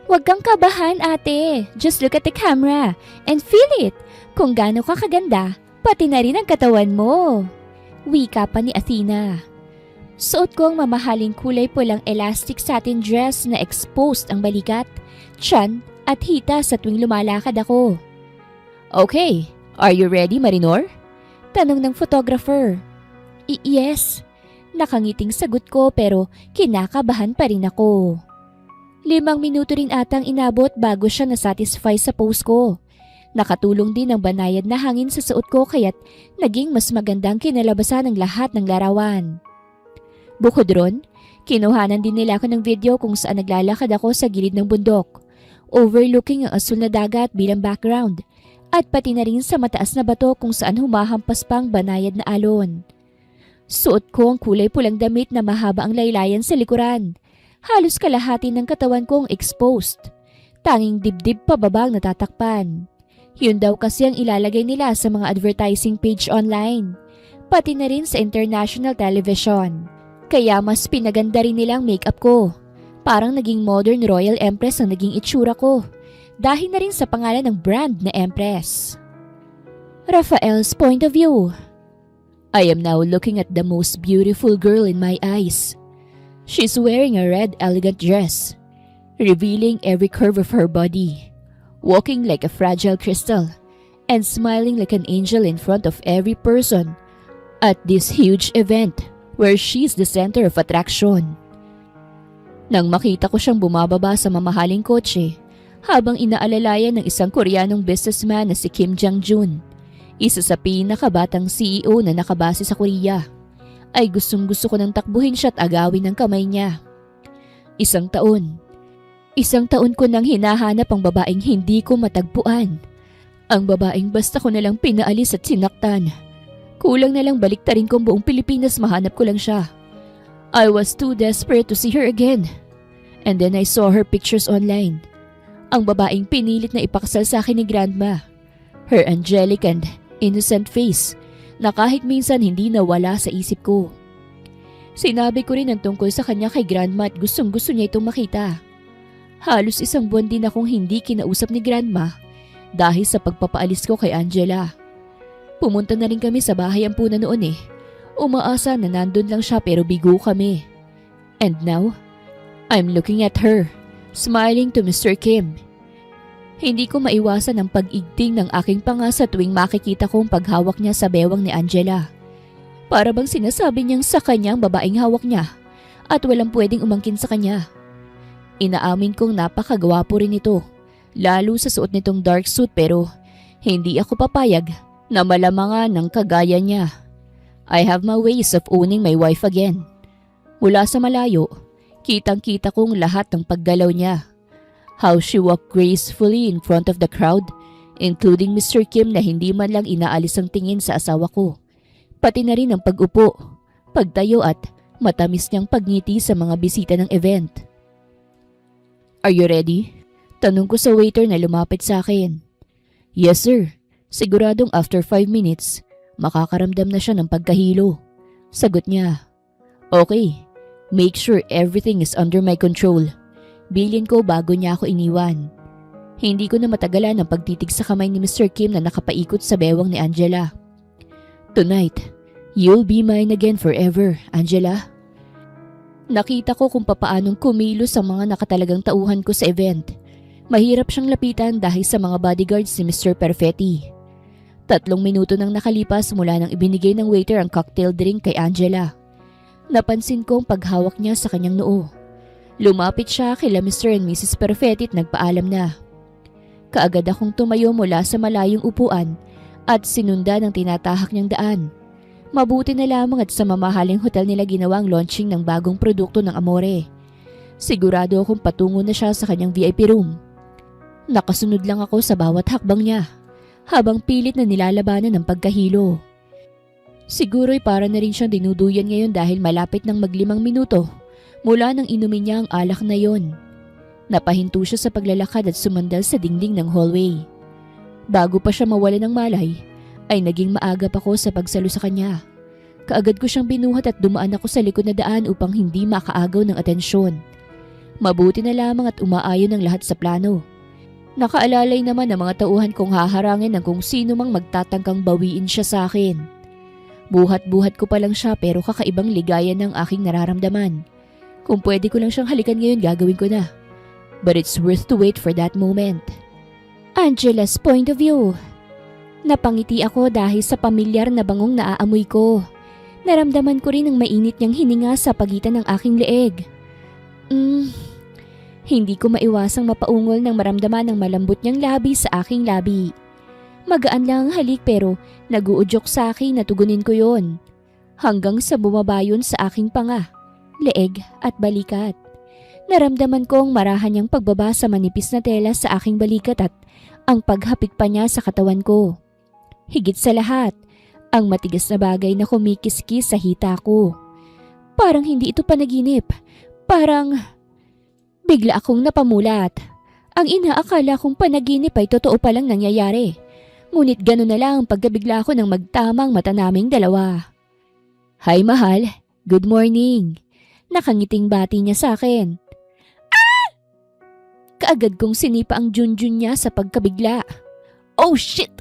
Huwag kang kabahan, ate. Just look at the camera and feel it. Kung gaano ka kaganda, pati na rin ang katawan mo. Wika pa ni Athena. Suot ko ang mamahaling kulay pulang elastic satin dress na exposed ang balikat, tiyan at hita sa tuwing lumalakad ako. Okay, are you ready, Marinor? Tanong ng photographer. Yes. Nakangiting sagot ko pero kinakabahan pa rin ako. 5 minuto rin atang inabot bago siya nasatisfy sa pose ko. Nakatulong din ang banayad na hangin sa suot ko kaya't naging mas magandang kinalabasan ng lahat ng larawan. Bukod ron, kinuhanan din nila ako ng video kung saan naglalakad ako sa gilid ng bundok, overlooking ang asul na dagat bilang background, at pati na rin sa mataas na bato kung saan humahampas pang banayad na alon. Suot ko ang kulay pulang damit na mahaba ang laylayan sa likuran. Halos kalahati ng katawan kong exposed. Tanging dibdib pababa ang natatakpan. Yun daw kasi ang ilalagay nila sa mga advertising page online. Pati na rin sa international television. Kaya mas pinaganda rin nilang makeup ko. Parang naging modern royal empress ang naging itsura ko. Dahil na rin sa pangalan ng brand na Empress. Rafael's point of view. I am now looking at the most beautiful girl in my eyes. She's wearing a red elegant dress, revealing every curve of her body, walking like a fragile crystal, and smiling like an angel in front of every person at this huge event where she's the center of attraction. Nang makita ko siyang bumababa sa mamahaling kotse, habang inaalalayan ng isang Koreanong businessman na si Kim Jong-un, isa sa pinakabatang CEO na nakabase sa Korea, ay gustong-gusto ko nang takbuhin siya at agawin ng kamay niya. Isang taon ko nang hinahanap ang babaeng hindi ko matagpuan. Ang babaeng basta ko nalang pinaalis at sinaktan. Kulang na lang baliktarin kong buong Pilipinas mahanap ko lang siya. I was too desperate to see her again. And then I saw her pictures online. Ang babaeng pinilit na ipakasal sa akin ni Grandma. Her angelic and innocent face na kahit minsan hindi nawala sa isip ko. Sinabi ko rin ang tungkol sa kanya kay Grandma at gustong-gusto niya itong makita. Halos isang buwan din akong hindi kinausap ni Grandma dahil sa pagpapaalis ko kay Angela. Pumunta na rin kami sa bahay ampunan noon eh. Umaasa na nandun lang siya pero bigo kami. And now, I'm looking at her, smiling to Mr. Kim. Hindi ko maiwasan ang pag-igting ng aking panga sa tuwing makikita kong paghawak niya sa bewang ni Angela. Para bang sinasabi niyang sa kanyang babaeng hawak niya at walang pwedeng umangkin sa kanya. Inaamin kong napakagwapo rin ito, lalo sa suot nitong dark suit pero hindi ako papayag na malamangan ng kagaya niya. I have my ways of owning my wife again. Mula sa malayo, kitang-kita kong lahat ng paggalaw niya. How she walked gracefully in front of the crowd, including Mr. Kim na hindi man lang inaalis ang tingin sa asawa ko. Pati na rin ang pag-upo, pagtayo at matamis niyang pagngiti sa mga bisita ng event. Are you ready? Tanong ko sa waiter na lumapit sa akin. Yes sir, siguradong after 5 minutes, makakaramdam na siya ng pagkahilo. Sagot niya. Okay, make sure everything is under my control. Bilin ko bago niya ako iniwan. Hindi ko na matagalan ang pagtitig sa kamay ni Mr. Kim na nakapaikot sa bewang ni Angela. Tonight, you'll be mine again forever, Angela. Nakita ko kung papaanong kumilos ang mga nakatalagang tauhan ko sa event. Mahirap siyang lapitan dahil sa mga bodyguards ni Mr. Perfetti. 3 minuto nang nakalipas mula nang ibinigay ng waiter ang cocktail drink kay Angela. Napansin ko ang paghawak niya sa kanyang noo. Lumapit siya kila Mr. and Mrs. Perfetti at nagpaalam na. Kaagad akong tumayo mula sa malayong upuan at sinundan ang tinatahak niyang daan. Mabuti na lamang at sa mamahaling hotel nila ginawang launching ng bagong produkto ng Amore. Sigurado akong patungo na siya sa kanyang VIP room. Nakasunod lang ako sa bawat hakbang niya habang pilit na nilalabanan ng pagkahilo. Siguro'y para na rin siyang dinuduyan ngayon dahil malapit ng mag-5 minuto mula nang inumin niya ang alak na yon. Napahinto siya sa paglalakad at sumandal sa dingding ng hallway. Bago pa siya mawala ng malay, ay naging maagap ako sa pagsalo sa kanya. Kaagad ko siyang binuhat at dumaan ako sa likod na daan upang hindi makaagaw ng atensyon. Mabuti na lamang at umaayon ang lahat sa plano. Nakaalalay naman ng mga tauhan kong haharangin ng kung sino mang magtatangkang bawiin siya sa akin. Buhat-buhat ko pa lang siya pero kakaibang ligaya ng aking nararamdaman. Kung pwede ko lang siyang halikan ngayon, gagawin ko na. But it's worth to wait for that moment. Angela's point of view. Napangiti ako dahil sa pamilyar na bangong naaamoy ko. Naramdaman ko rin ang mainit niyang hininga sa pagitan ng aking leeg. Hindi ko maiwasang mapaungol nang maramdaman ang malambot niyang labi sa aking labi. Magaan lang ang halik pero naguudyok sa akin na tugunin ko yon. Hanggang sa bumaba yun sa aking panga, leeg at balikat. Naramdaman ko ang marahan niyang pagbaba sa manipis na tela sa aking balikat at ang paghapik pa niya sa katawan ko. Higit sa lahat, ang matigas na bagay na kumikiskis sa hita ko. Parang hindi ito panaginip. Parang bigla akong napamulat. Ang inaakala kong panaginip ay totoo palang nangyayari. Ngunit gano'n na lang pagkabigla ko ng magtamang mata naming dalawa. "Hi mahal, good morning." Nakangiting bati niya sa akin. Kaagad kong sinipa ang junjun niya sa pagkabigla. "Oh shit!"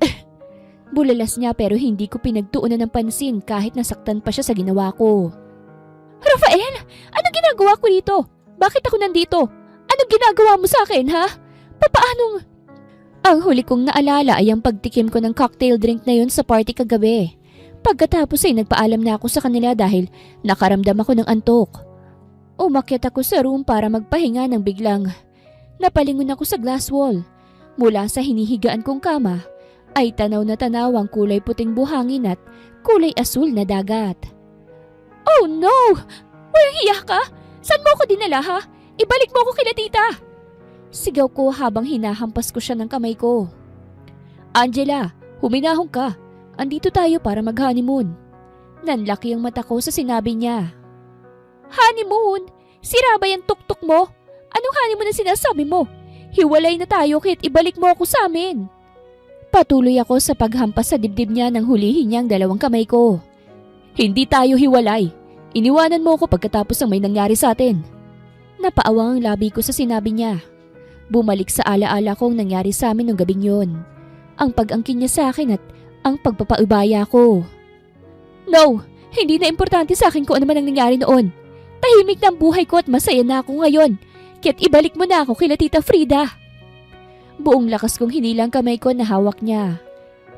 Bulalas niya pero hindi ko pinagtuunan ng pansin kahit nasaktan pa siya sa ginawa ko. "Rafael, anong ginagawa ko dito? Bakit ako nandito? Anong ginagawa mo sa akin, ha? Papaanong..." Ang huli kong naalala ay ang pagtikim ko ng cocktail drink na yun sa party kagabi. Pagkatapos ay nagpaalam na ako sa kanila dahil nakaramdam ako ng antok. Umakyat ako sa room para magpahinga nang biglang napalingon ako sa glass wall. Mula sa hinihigaan kong kama ay tanaw na tanaw ang kulay puting buhangin at kulay asul na dagat. "Oh no! Walang hiya ka? Saan mo ako dinala, ha? Ibalik mo ako kila tita!" Sigaw ko habang hinahampas ko siya ng kamay ko. "Angela, huminahon ka. Andito tayo para mag-honeymoon." Nanlaki ang mata ko sa sinabi niya. "Honeymoon? Sira ba yung tuktok mo? Anong honeymoon na sinasabi mo? Hiwalay na tayo kahit ibalik mo ako sa amin." Patuloy ako sa paghampas sa dibdib niya nang hulihin niya ang dalawang kamay ko. "Hindi tayo hiwalay. Iniwanan mo ako pagkatapos ng may nangyari sa atin." Napaawang ang labi ko sa sinabi niya. Bumalik sa alaala kong nangyari sa amin nung gabing yun. Ang pag-angkin niya sa akin at ang pagpapaubaya ko. "No, hindi na importante sa akin kung ano man ang nangyari noon. Tahimik na ang buhay ko at masaya na ako ngayon. Kaya't ibalik mo na ako kila Tita Frida." Buong lakas kong hinilang kamay ko na hawak niya.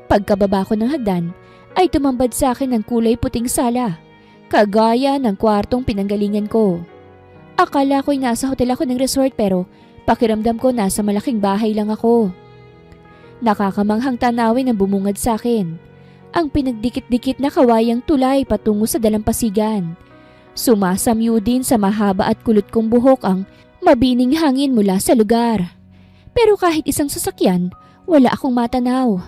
Pagkababa ko ng hagdan ay tumambad sa akin ang kulay puting sala, kagaya ng kwartong pinanggalingan ko. Akala ko'y nasa hotel ako ng resort pero pakiramdam ko nasa malaking bahay lang ako. Nakakamanghang tanawin ang bumungad sa akin. Ang pinagdikit-dikit na kawayang tulay patungo sa dalampasigan. Sumasamyo din sa mahaba at kulot kong buhok ang mabining hangin mula sa lugar. Pero kahit isang sasakyan, wala akong matanaw.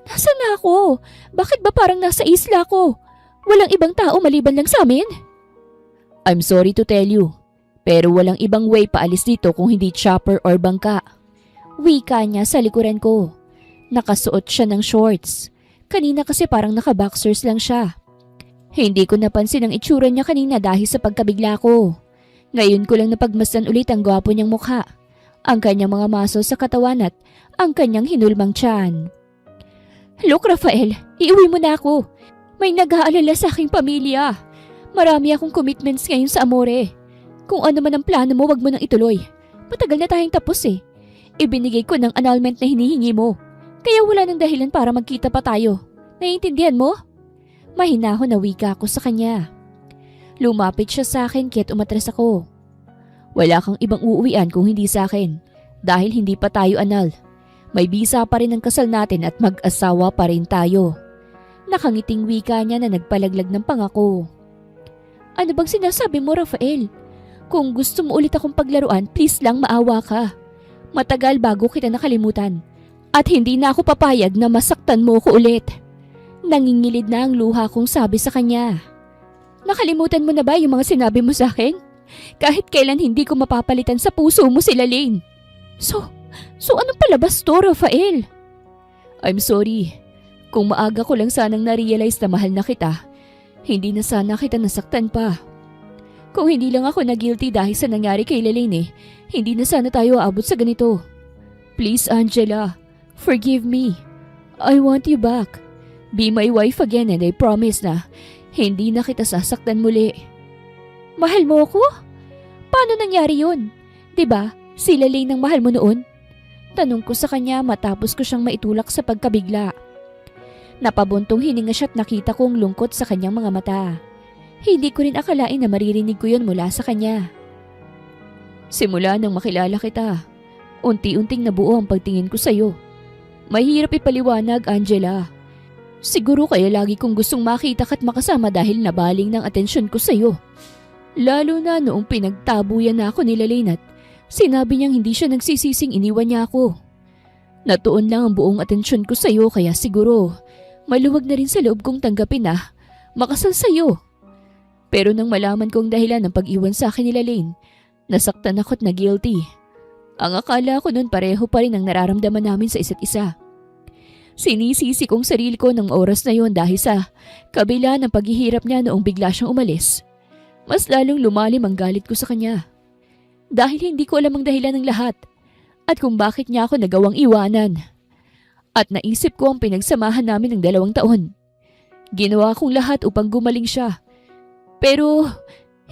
Nasaan na ako? Bakit ba parang nasa isla ko? Walang ibang tao maliban lang sa amin? "I'm sorry to tell you, pero walang ibang way paalis dito kung hindi chopper or bangka." Wika niya sa likuran ko. Nakasuot siya ng shorts. Kanina kasi parang naka-boxers lang siya. Hindi ko napansin ang itsura niya kanina dahil sa pagkabigla ko. Ngayon ko lang napagmasdan ulit ang gwapo niyang mukha, ang kanyang mga muscle sa katawan at ang kanyang hinulmang tiyan. "Look, Rafael, iuwi mo na ako. May nag-aalala sa aking pamilya. Marami akong commitments ngayon sa Amore. Kung ano man ang plano mo, wag mo nang ituloy. Matagal na tayong tapos eh. Ibinigay ko ng annulment na hinihingi mo. Kaya wala nang dahilan para magkita pa tayo. Naiintindihan mo?" Mahinahon na wika ako sa kanya. Lumapit siya sa akin kaya't umatras ako. "Wala kang ibang uuwian kung hindi sa akin. Dahil hindi pa tayo anal. May bisa pa rin ang kasal natin at mag-asawa pa rin tayo." Nakangiting wika niya na nagpalaglag ng pangako. "Ano bang sinasabi mo, Rafael? Kung gusto mo ulit akong paglaruan, please lang maawa ka. Matagal bago kita nakalimutan. At hindi na ako papayag na masaktan mo ko ulit." Nangingilid na ang luha kong sabi sa kanya. "Nakalimutan mo na ba yung mga sinabi mo sa akin? Kahit kailan hindi ko mapapalitan sa puso mo si Lalaine. So anong palabas to, Rafael?" "I'm sorry. Kung maaga ko lang sanang na-realize na mahal na kita, hindi na sana kita nasaktan pa. Kung hindi lang ako na-guilty dahil sa nangyari kay Lalaine hindi na sana tayo aabot sa ganito. Please, Angela, forgive me. I want you back. Be my wife again and I promise na hindi na kita sasaktan muli." "Mahal mo ako? Paano nangyari yun? Diba, si Lalaine ang mahal mo noon?" Tanong ko sa kanya matapos ko siyang maitulak sa pagkabigla. Napabuntong hininga siya at nakita kong lungkot sa kanyang mga mata. Hindi ko rin akalain na maririnig ko yun mula sa kanya. "Simula nang makilala kita, unti-unting nabuo ang pagtingin ko sa'yo. Mahirap ipaliwanag, Angela. Siguro kaya lagi kong gustong makita at makasama dahil nabaling ng atensyon ko sa'yo. Lalo na noong pinagtabuyan na ako ni Lalaine at sinabi niyang hindi siya nagsisising iniwan niya ako. Natuon lang ang buong atensyon ko sa'yo kaya siguro maluwag na rin sa loob kong tanggapin na makasal sa'yo. Pero nang malaman kong dahilan ng pag-iwan sa akin ni Lalaine, nasaktan ako at na guilty. Ang akala ko noon pareho pa rin ang nararamdaman namin sa isa't isa. Sinisisi kong sarili ko ng oras na yon dahil sa kabila ng paghihirap niya noong bigla siyang umalis. Mas lalong lumalim ang galit ko sa kanya. Dahil hindi ko alam ang dahilan ng lahat at kung bakit niya ako nagawang iwanan. At naisip ko ang pinagsamahan namin ng 2 taon. Ginawa kong lahat upang gumaling siya. Pero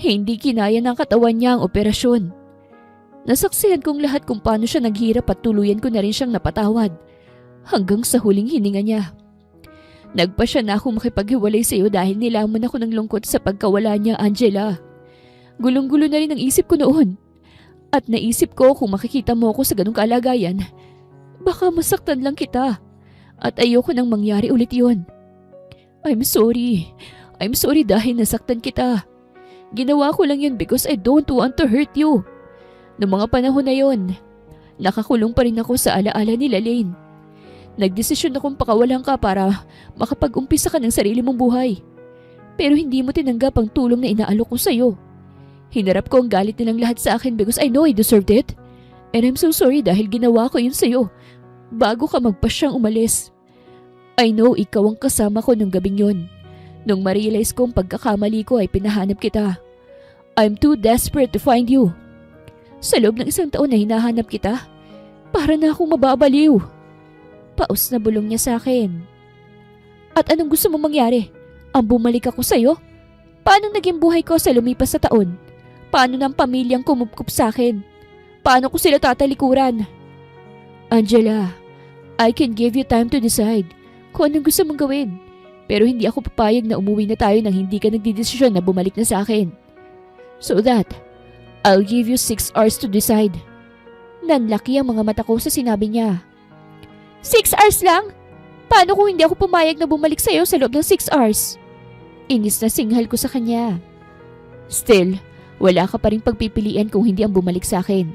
hindi kinaya ng katawan niya ang operasyon. Nasaksihan kong lahat kung paano siya naghirap at tuluyan ko na rin siyang napatawad. Hanggang sa huling hininga niya. Nagpasya na akong makipaghiwalay sa iyo dahil nilamon ako ng lungkot sa pagkawala niya, Angela. Gulong-gulo na rin ang isip ko noon. At naisip ko kung makikita mo ako sa ganung kalagayan, baka masaktan lang kita. At ayoko nang mangyari ulit yon. I'm sorry. I'm sorry dahil nasaktan kita. Ginawa ko lang yun because I don't want to hurt you. Noong mga panahon na yon, nakakulong pa rin ako sa alaala ni Lane. Nagdesisyon akong pakawalan ka para makapag-umpisa ka ng sarili mong buhay. Pero hindi mo tinanggap ang tulong na inaalok ko sa'yo. Hinarap ko ang galit nilang lahat sa akin because I know I deserved it. And I'm so sorry dahil ginawa ko yun sa'yo bago ka magpasyang umalis. I know ikaw ang kasama ko nung gabing yun. Nung ma-realize kong pagkakamali ko ay pinahanap kita. I'm too desperate to find you. Sa loob ng 1 taon na hinahanap kita, para na akong mababaliw. Paus na bulong niya sa akin. At anong gusto mong mangyari? Ang bumalik ako sa'yo? Paano naging buhay ko sa lumipas na taon? Paano ng pamilyang kumupkup sa akin? Paano ko sila tatalikuran? Angela, I can give you time to decide kung anong gusto mong gawin. Pero hindi ako papayag na umuwi na tayo nang hindi ka nagdidesisyon na bumalik na sa akin. So that, I'll give you 6 hours to decide. Nanlaki ang mga mata ko sa sinabi niya. 6 hours lang? Paano kung hindi ako pumayag na bumalik sa'yo sa loob ng 6 hours? Inis na singhal ko sa kanya. Still, wala ka pa rin pagpipilian kung hindi ang bumalik sa akin.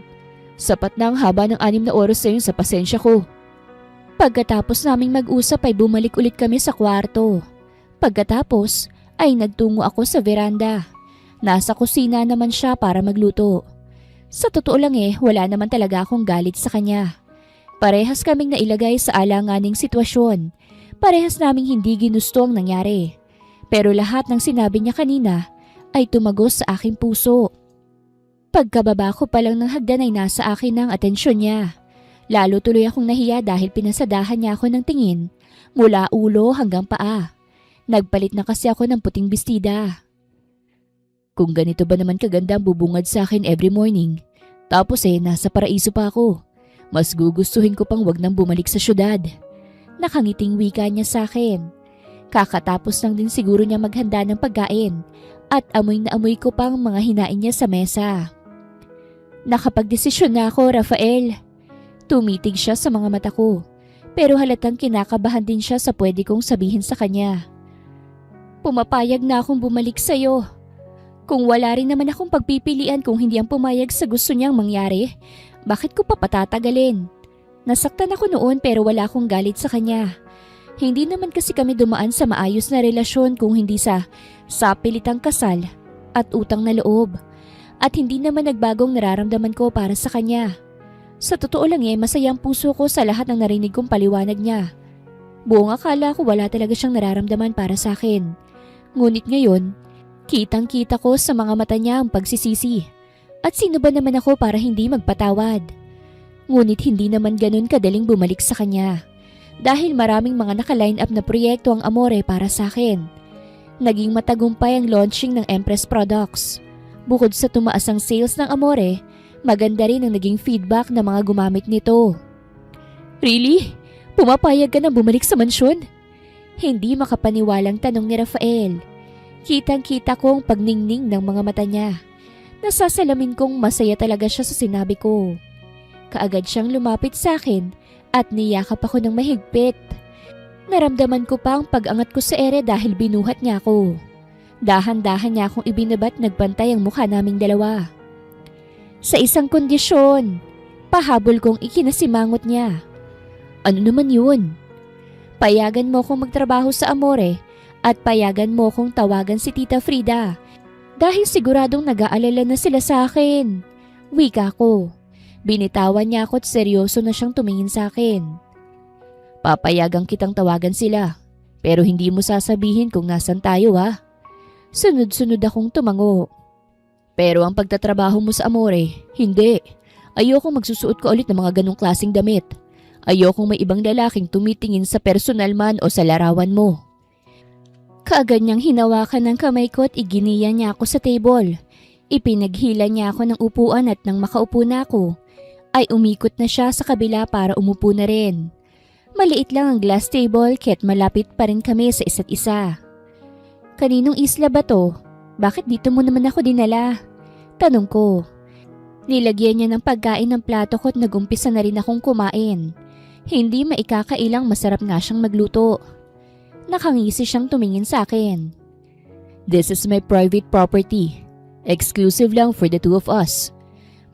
Sapat na ang haba ng 6 na oras sa'yo sa pasensya ko. Pagkatapos naming mag-usap ay bumalik ulit kami sa kwarto. Pagkatapos ay nagtungo ako sa veranda. Nasa kusina naman siya para magluto. Sa totoo lang wala naman talaga akong galit sa kanya. Parehas kaming nailagay sa alanganing sitwasyon. Parehas naming hindi ginusto ang nangyari. Pero lahat ng sinabi niya kanina ay tumagos sa aking puso. Pagkababa ko pa lang ng hagdan ay nasa akin ang atensyon niya. Lalo tuloy akong nahiya dahil pinasadahan niya ako ng tingin mula ulo hanggang paa. Nagpalit na kasi ako ng puting bestida. Kung ganito ba naman kaganda ang bubungad sa akin every morning, tapos nasa paraiso pa ako. Mas gugustuhin ko pang wag nang bumalik sa syudad. Nakangiting wika niya sa akin. Kakatapos lang din siguro niya maghanda ng pagkain at amoy na amoy ko pang mga hinain niya sa mesa. Nakapagdesisyon na ako, Rafael. Tumitig siya sa mga mata ko, pero halatang kinakabahan din siya sa pwede kong sabihin sa kanya. Pumapayag na akong bumalik sa'yo. Kung wala rin naman akong pagpipilian kung hindi ang pumayag sa gusto niyang mangyari, bakit ko pa patatagalin? Nasaktan ako noon pero wala akong galit sa kanya. Hindi naman kasi kami dumaan sa maayos na relasyon kung hindi sa sapilitang kasal at utang na loob. At hindi naman nagbagong nararamdaman ko para sa kanya. Sa totoo lang masayang puso ko sa lahat ng narinig kong paliwanag niya. Buong akala ko wala talaga siyang nararamdaman para sa akin. Ngunit ngayon, kitang-kita ko sa mga mata niya ang pagsisisi. At sino ba naman ako para hindi magpatawad? Ngunit hindi naman ganun kadaling bumalik sa kanya. Dahil maraming mga naka-line up na proyekto ang Amore para sa akin. Naging matagumpay ang launching ng Empress Products. Bukod sa tumaas ang sales ng Amore, maganda rin ang naging feedback ng mga gumamit nito. Really? Pumapayag ka na bumalik sa mansyon? Hindi makapaniwalang tanong ni Rafael. Kitang-kita ko ang pagningning ng mga mata niya. Nasasalamin kong masaya talaga siya sa sinabi ko. Kaagad siyang lumapit sa akin at niyakap ako ng mahigpit. Naramdaman ko pa ang pag-angat ko sa ere dahil binuhat niya ako. Dahan-dahan niya akong ibinabat nagbantay ang mukha naming dalawa. Sa isang kondisyon, pahabol kong ikinasimangot niya. Ano naman yun? Payagan mo kong magtrabaho sa Amore at payagan mo kong tawagan si Tita Frida dahil siguradong nag-aalala na sila sa akin. Wika ko. Binitawan niya ako at seryoso na siyang tumingin sa akin. Papayagang kitang tawagan sila, pero hindi mo sasabihin kung nasan tayo ha. Sunod-sunod akong tumango. Pero ang pagtatrabaho mo sa Amore, hindi. Ayokong magsusuot ka ulit ng mga ganong klaseng damit. Ayokong may ibang lalaking tumitingin sa personal man o sa larawan mo. Kaagad niyang hinawakan ng kamay ko at iginiya niya ako sa table. Ipinaghila niya ako ng upuan at nang makaupo na ako, ay umikot na siya sa kabila para umupo na rin. Maliit lang ang glass table kaya't malapit pa rin kami sa isa't isa. Kaninong isla ba to? Bakit dito mo naman ako dinala? Tanong ko. Nilagyan niya ng pagkain ng plato ko at nagumpisa na rin akong kumain. Hindi maikakailang masarap nga siyang magluto. Nakangisi siyang tumingin sa akin. This is my private property. Exclusive lang for the two of us.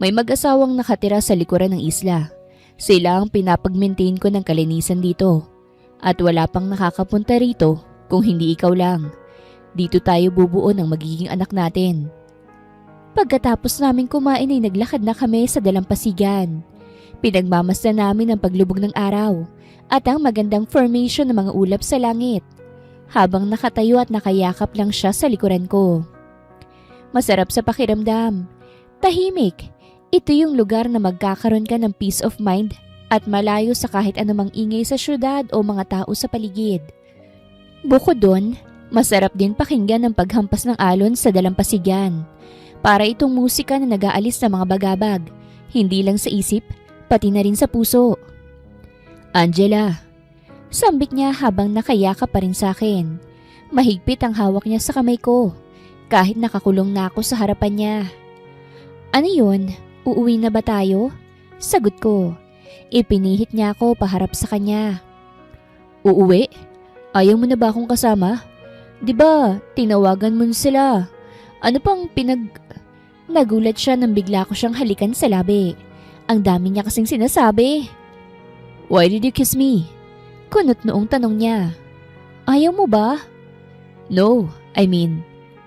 May mag-asawang nakatira sa likuran ng isla. Sila ang pinapag-maintain ko ng kalinisan dito. At wala pang nakakapunta rito kung hindi ikaw lang. Dito tayo bubuo ng magiging anak natin. Pagkatapos namin kumain ay naglakad na kami sa dalampasigan. Pinagmamasdan namin ang paglubog ng araw at ang magandang formation ng mga ulap sa langit. Habang nakatayo at nakayakap lang siya sa likuran ko. Masarap sa pakiramdam. Tahimik. Ito yung lugar na magkakaroon ka ng peace of mind at malayo sa kahit anumang ingay sa syudad o mga tao sa paligid. Bukod doon, masarap din pakinggan ang paghampas ng alon sa dalampasigan. Para itong musika na nag-aalis ng mga bagabag, hindi lang sa isip, pati na rin sa puso. Angela, sambit niya habang nakayakap pa rin sa akin. Mahigpit ang hawak niya sa kamay ko, kahit nakakulong na ako sa harapan niya. Ano yun? Uuwi na ba tayo? Sagot ko. Ipinihit niya ako paharap sa kanya. Uuwi? Ayaw mo na ba akong kasama? Diba, tinawagan mo sila. Ano pang Nagulat siya nang bigla ko siyang halikan sa labi. Ang dami niya kasing sinasabi. Why did you kiss me? Kunot noong tanong niya. Ayaw mo ba? No,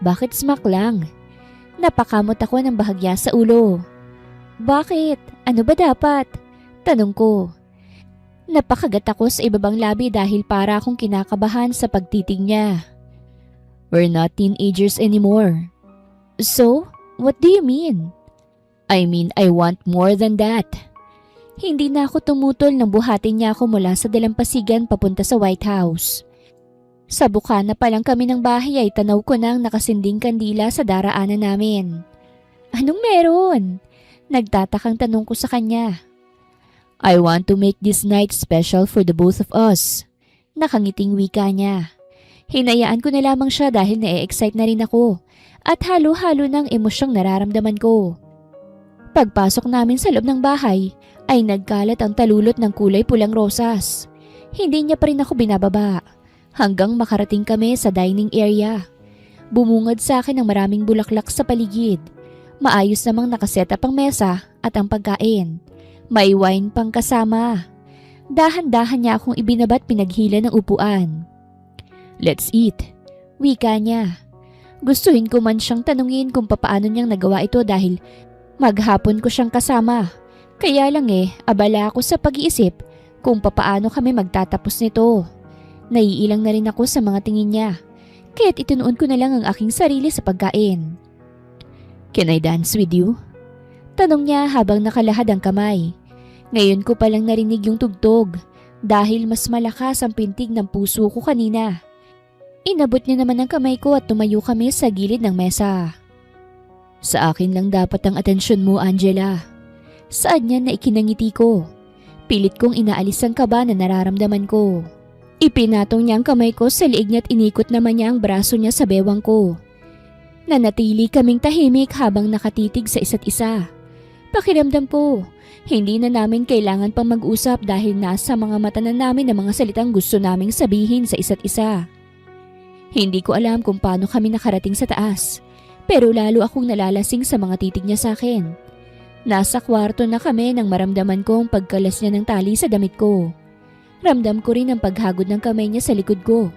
bakit smack lang? Napakamot ako ng bahagya sa ulo. Bakit? Ano ba dapat? Tanong ko. Napakagat ako sa ibabang labi dahil para akong kinakabahan sa pagtitig niya. We're not teenagers anymore. So, what do you mean? I want more than that. Hindi na ako tumutol nang buhatin niya ako mula sa dalampasigan papunta sa White House. Sa bukana pa lang kami ng bahay ay tanaw ko na ang nakasinding kandila sa daraanan namin. Anong meron? Nagtatakang tanong ko sa kanya. I want to make this night special for the both of us. Nakangiting wika niya. Hinayaan ko na lamang siya dahil na-excite na rin ako at halo-halo ng emosyong nararamdaman ko. Pagpasok namin sa loob ng bahay ay nagkalat ang talulot ng kulay pulang rosas. Hindi niya pa rin ako binababa hanggang makarating kami sa dining area. Bumungad sa akin ang maraming bulaklak sa paligid. Maayos namang nakaset up ang mesa at ang pagkain. May wine pang kasama. Dahan-dahan niya akong ibinabat pinaghila ng upuan. Let's eat. Wika niya. Gustuhin ko man siyang tanungin kung papaano niyang nagawa ito dahil maghapon ko siyang kasama. Kaya lang abala ako sa pag-iisip kung papaano kami magtatapos nito. Naiilang na rin ako sa mga tingin niya. Kaya't itinuon ko na lang ang aking sarili sa pagkain. Can I dance with you? Tanong niya habang nakalahad ang kamay. Ngayon ko palang narinig yung tugtog dahil mas malakas ang pintig ng puso ko kanina. Inabot niya naman ang kamay ko at tumayo kami sa gilid ng mesa. Sa akin lang dapat ang atensyon mo, Angela. Saan niya na ikinangiti ko? Pilit kong inaalis ang kaba na nararamdaman ko. Ipinatong niya ang kamay ko sa liig niya at inikot naman niya ang braso niya sa bewang ko. Nanatili kaming tahimik habang nakatitig sa isa't isa. Pakiramdam ko, hindi na namin kailangan pang mag-usap dahil nasa mga mata na namin ang mga salitang gusto naming sabihin sa isa't isa. Hindi ko alam kung paano kami nakarating sa taas, pero lalo akong nalalasing sa mga titig niya sa akin. Nasa kwarto na kami nang maramdaman ko ang pagkalas niya ng tali sa damit ko. Ramdam ko rin ang paghagod ng kamay niya sa likod ko,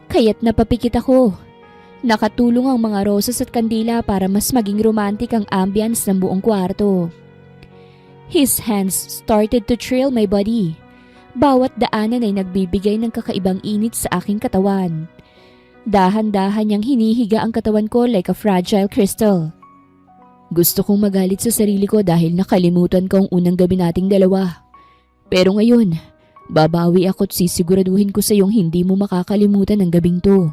kaya't napapikit ako. Nakatulong ang mga rosas at kandila para mas maging romantic ang ambience ng buong kwarto. His hands started to trail my body. Bawat daanan ay nagbibigay ng kakaibang init sa aking katawan. Dahan-dahan niyang hinihiga ang katawan ko like a fragile crystal. Gusto kong magalit sa sarili ko dahil nakalimutan ko ang unang gabi nating dalawa. Pero ngayon, babawi ako't sisiguraduhin ko sa iyong hindi mo makakalimutan ang gabing to.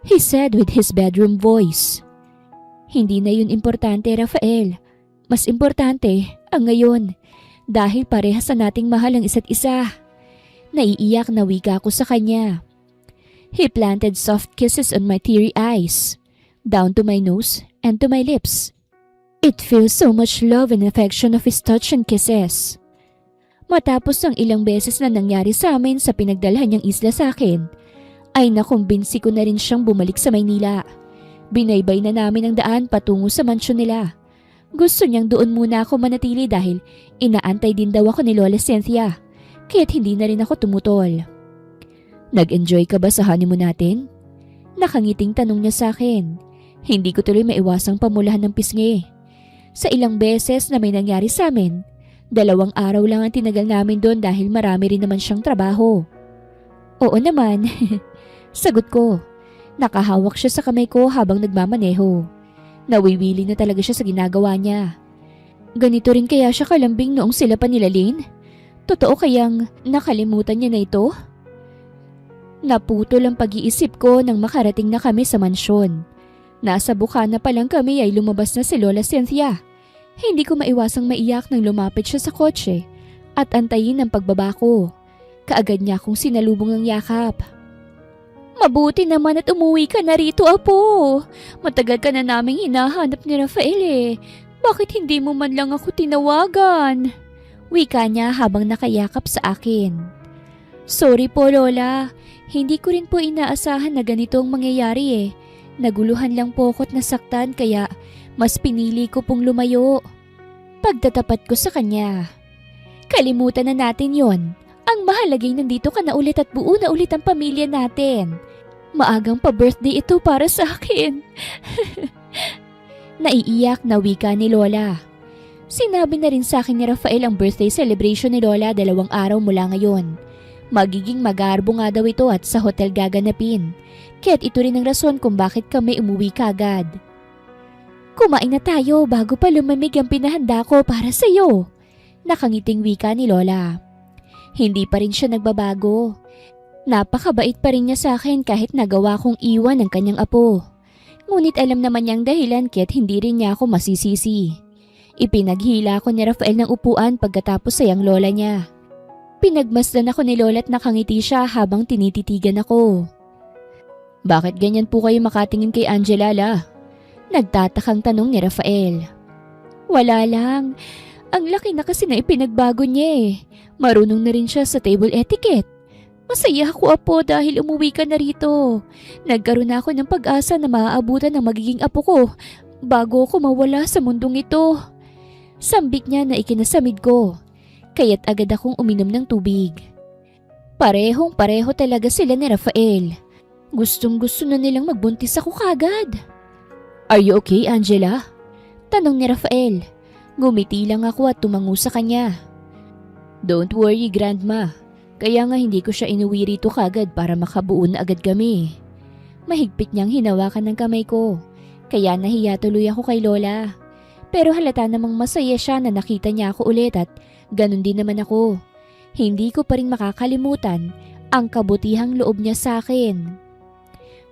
He said with his bedroom voice. Hindi na yun importante, Rafael. Mas importante ang ngayon dahil parehas na nating mahal ang isa't isa. Naiiyak na wika ko sa kanya. He planted soft kisses on my teary eyes, down to my nose and to my lips. It feels so much love and affection of his touch and kisses. Matapos ang ilang beses na nangyari sa amin sa pinagdalhan niyang isla sa akin, ay nakumbinsi ko na rin siyang bumalik sa Maynila. Binaybay na namin ang daan patungo sa mansyon nila. Gusto niyang doon muna ako manatili dahil inaantay din daw ako ni Lola Cynthia, kaya't hindi na rin ako tumutol. Nag-enjoy ka ba sa honeymoon natin? Nakangiting tanong niya sa akin. Hindi ko tuloy maiwasang pamulahan ng pisngi. Sa ilang beses na may nangyari sa amin, 2 araw lang ang tinagal namin doon dahil marami rin naman siyang trabaho. Oo naman, sagot ko. Nakahawak siya sa kamay ko habang nagmamaneho. Nawiwili na talaga siya sa ginagawa niya. Ganito rin kaya siya kalambing noong sila pa nila Lane? Totoo kayang nakalimutan niya na ito? Naputol ang pag-iisip ko nang makarating na kami sa mansyon. Nasa bukana pa lang kami ay lumabas na si Lola Cynthia. Hindi ko maiwasang maiyak nang lumapit siya sa kotse at antayin ang pagbaba ko. Kaagad niya akong sinalubong ng yakap. Mabuti naman at umuwi ka na rito, Apo. Matagal ka na naming hinahanap ni Rafael eh. Bakit hindi mo man lang ako tinawagan? Wika niya habang nakayakap sa akin. Sorry po, Lola. Hindi ko rin po inaasahan na ganito ang mangyayari eh. Naguluhan lang po ako't nasaktan kaya mas pinili ko pong lumayo. Pagtatapat ko sa kanya. Kalimutan na natin yon. Ang mahalagay nandito ka na ulit at buo na ulit ang pamilya natin. Maagang pa-birthday ito para sa akin. Naiiyak na wika ni Lola. Sinabi na rin sa akin ni Rafael ang birthday celebration ni Lola 2 araw mula ngayon. Magiging magarbo nga daw ito at sa hotel gaganapin. Kaya't ito rin ang rason kung bakit kami umuwi kagad. Kumain na tayo bago pa lumamig ang pinahanda ko para sa iyo. Nakangiting wika ni Lola. Hindi pa rin siya nagbabago. Napakabait pa rin niya sa akin kahit nagawa kong iwan ang kanyang apo. Ngunit alam naman niyang dahilan kaya't hindi rin niya ako masisisi. Ipinaghila ko ni Rafael ng upuan pagkatapos sayang lola niya. Pinagmasdan ako ni Lola at nakangiti siya habang tinititigan ako. Bakit ganyan po kayo makatingin kay Angela, La? Nagtatakang tanong ni Rafael. Wala lang. Ang laki na kasi na ipinagbago niya eh. Marunong na rin siya sa table etiquette. Masaya ako, Apo, dahil umuwi ka na rito. Nagkaroon na ako ng pag-asa na maaabutan ng magiging apo ko bago ako mawala sa mundong ito. Sambik niya na ikinasamid ko. Kaya't agad akong uminom ng tubig. Parehong-pareho talaga sila ni Rafael. Gustong-gusto na nilang magbuntis ako kagad. Are you okay, Angela? Tanong ni Rafael. Ngumiti lang ako at tumango sa kanya. Don't worry, Grandma. Kaya nga hindi ko siya inuwi rito kagad para makabuo na agad kami. Mahigpit niyang hinawakan ng kamay ko. Kaya nahiya tuloy ako kay Lola. Pero halata namang masaya siya na nakita niya ako ulit at ganun din naman ako. Hindi ko pa rin makakalimutan ang kabutihang loob niya sa akin.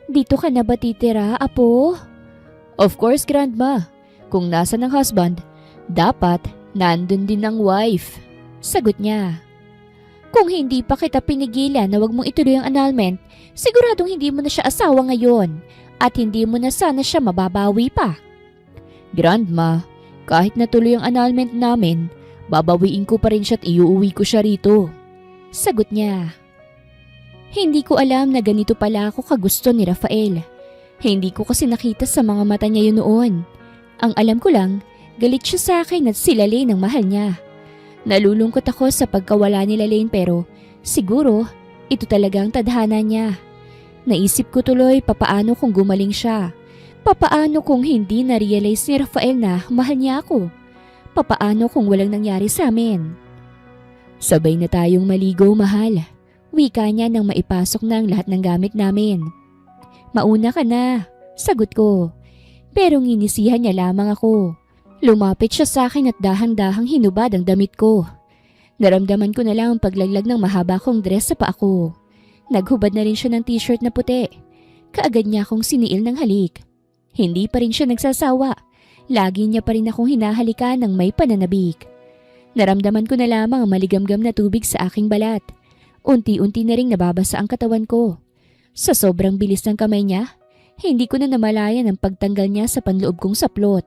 Dito ka na ba titira, Apo? Of course, Grandma. Kung nasa ng husband, dapat nandun din ang wife. Sagot niya. Kung hindi pa kita pinigilan na wag mong ituloy ang annulment, siguradong hindi mo na siya asawa ngayon at hindi mo na sana siya mababawi pa. Grandma, kahit natuloy ang annulment namin, babawiin ko pa rin siya at iuuwi ko siya rito. Sagot niya. Hindi ko alam na ganito pala ako kagusto ni Rafael. Hindi ko kasi nakita sa mga mata niya yun noon. Ang alam ko lang, galit siya sa akin at sila Lane ang mahal niya. Nalulungkot ako sa pagkawala nila Lane pero siguro ito talaga ang tadhana niya. Naisip ko tuloy papaano kung gumaling siya. Papaano kung hindi na-realize ni Rafael na mahal niya ako. Papaano kung walang nangyari sa amin? Sabay na tayong maligo, mahal. Wika niya nang maipasok na ang lahat ng gamit namin. Mauna ka na, sagot ko. Pero nginisihan niya lamang ako. Lumapit siya sa akin at dahang-dahang hinubad ang damit ko. Naramdaman ko na lang ang paglaglag ng mahaba kong dress sa paa ko. Naghubad na rin siya ng t-shirt na puti. Kaagad niya akong siniil ng halik. Hindi pa rin siya nagsasawa. Lagi niya pa rin akong hinahalikan ng may pananabik. Naramdaman ko na lamang ang maligamgam na tubig sa aking balat. Unti-unti na ring nababasa ang katawan ko. Sa sobrang bilis ng kamay niya, hindi ko na namalayan ang pagtanggal niya sa panloob kong saplot.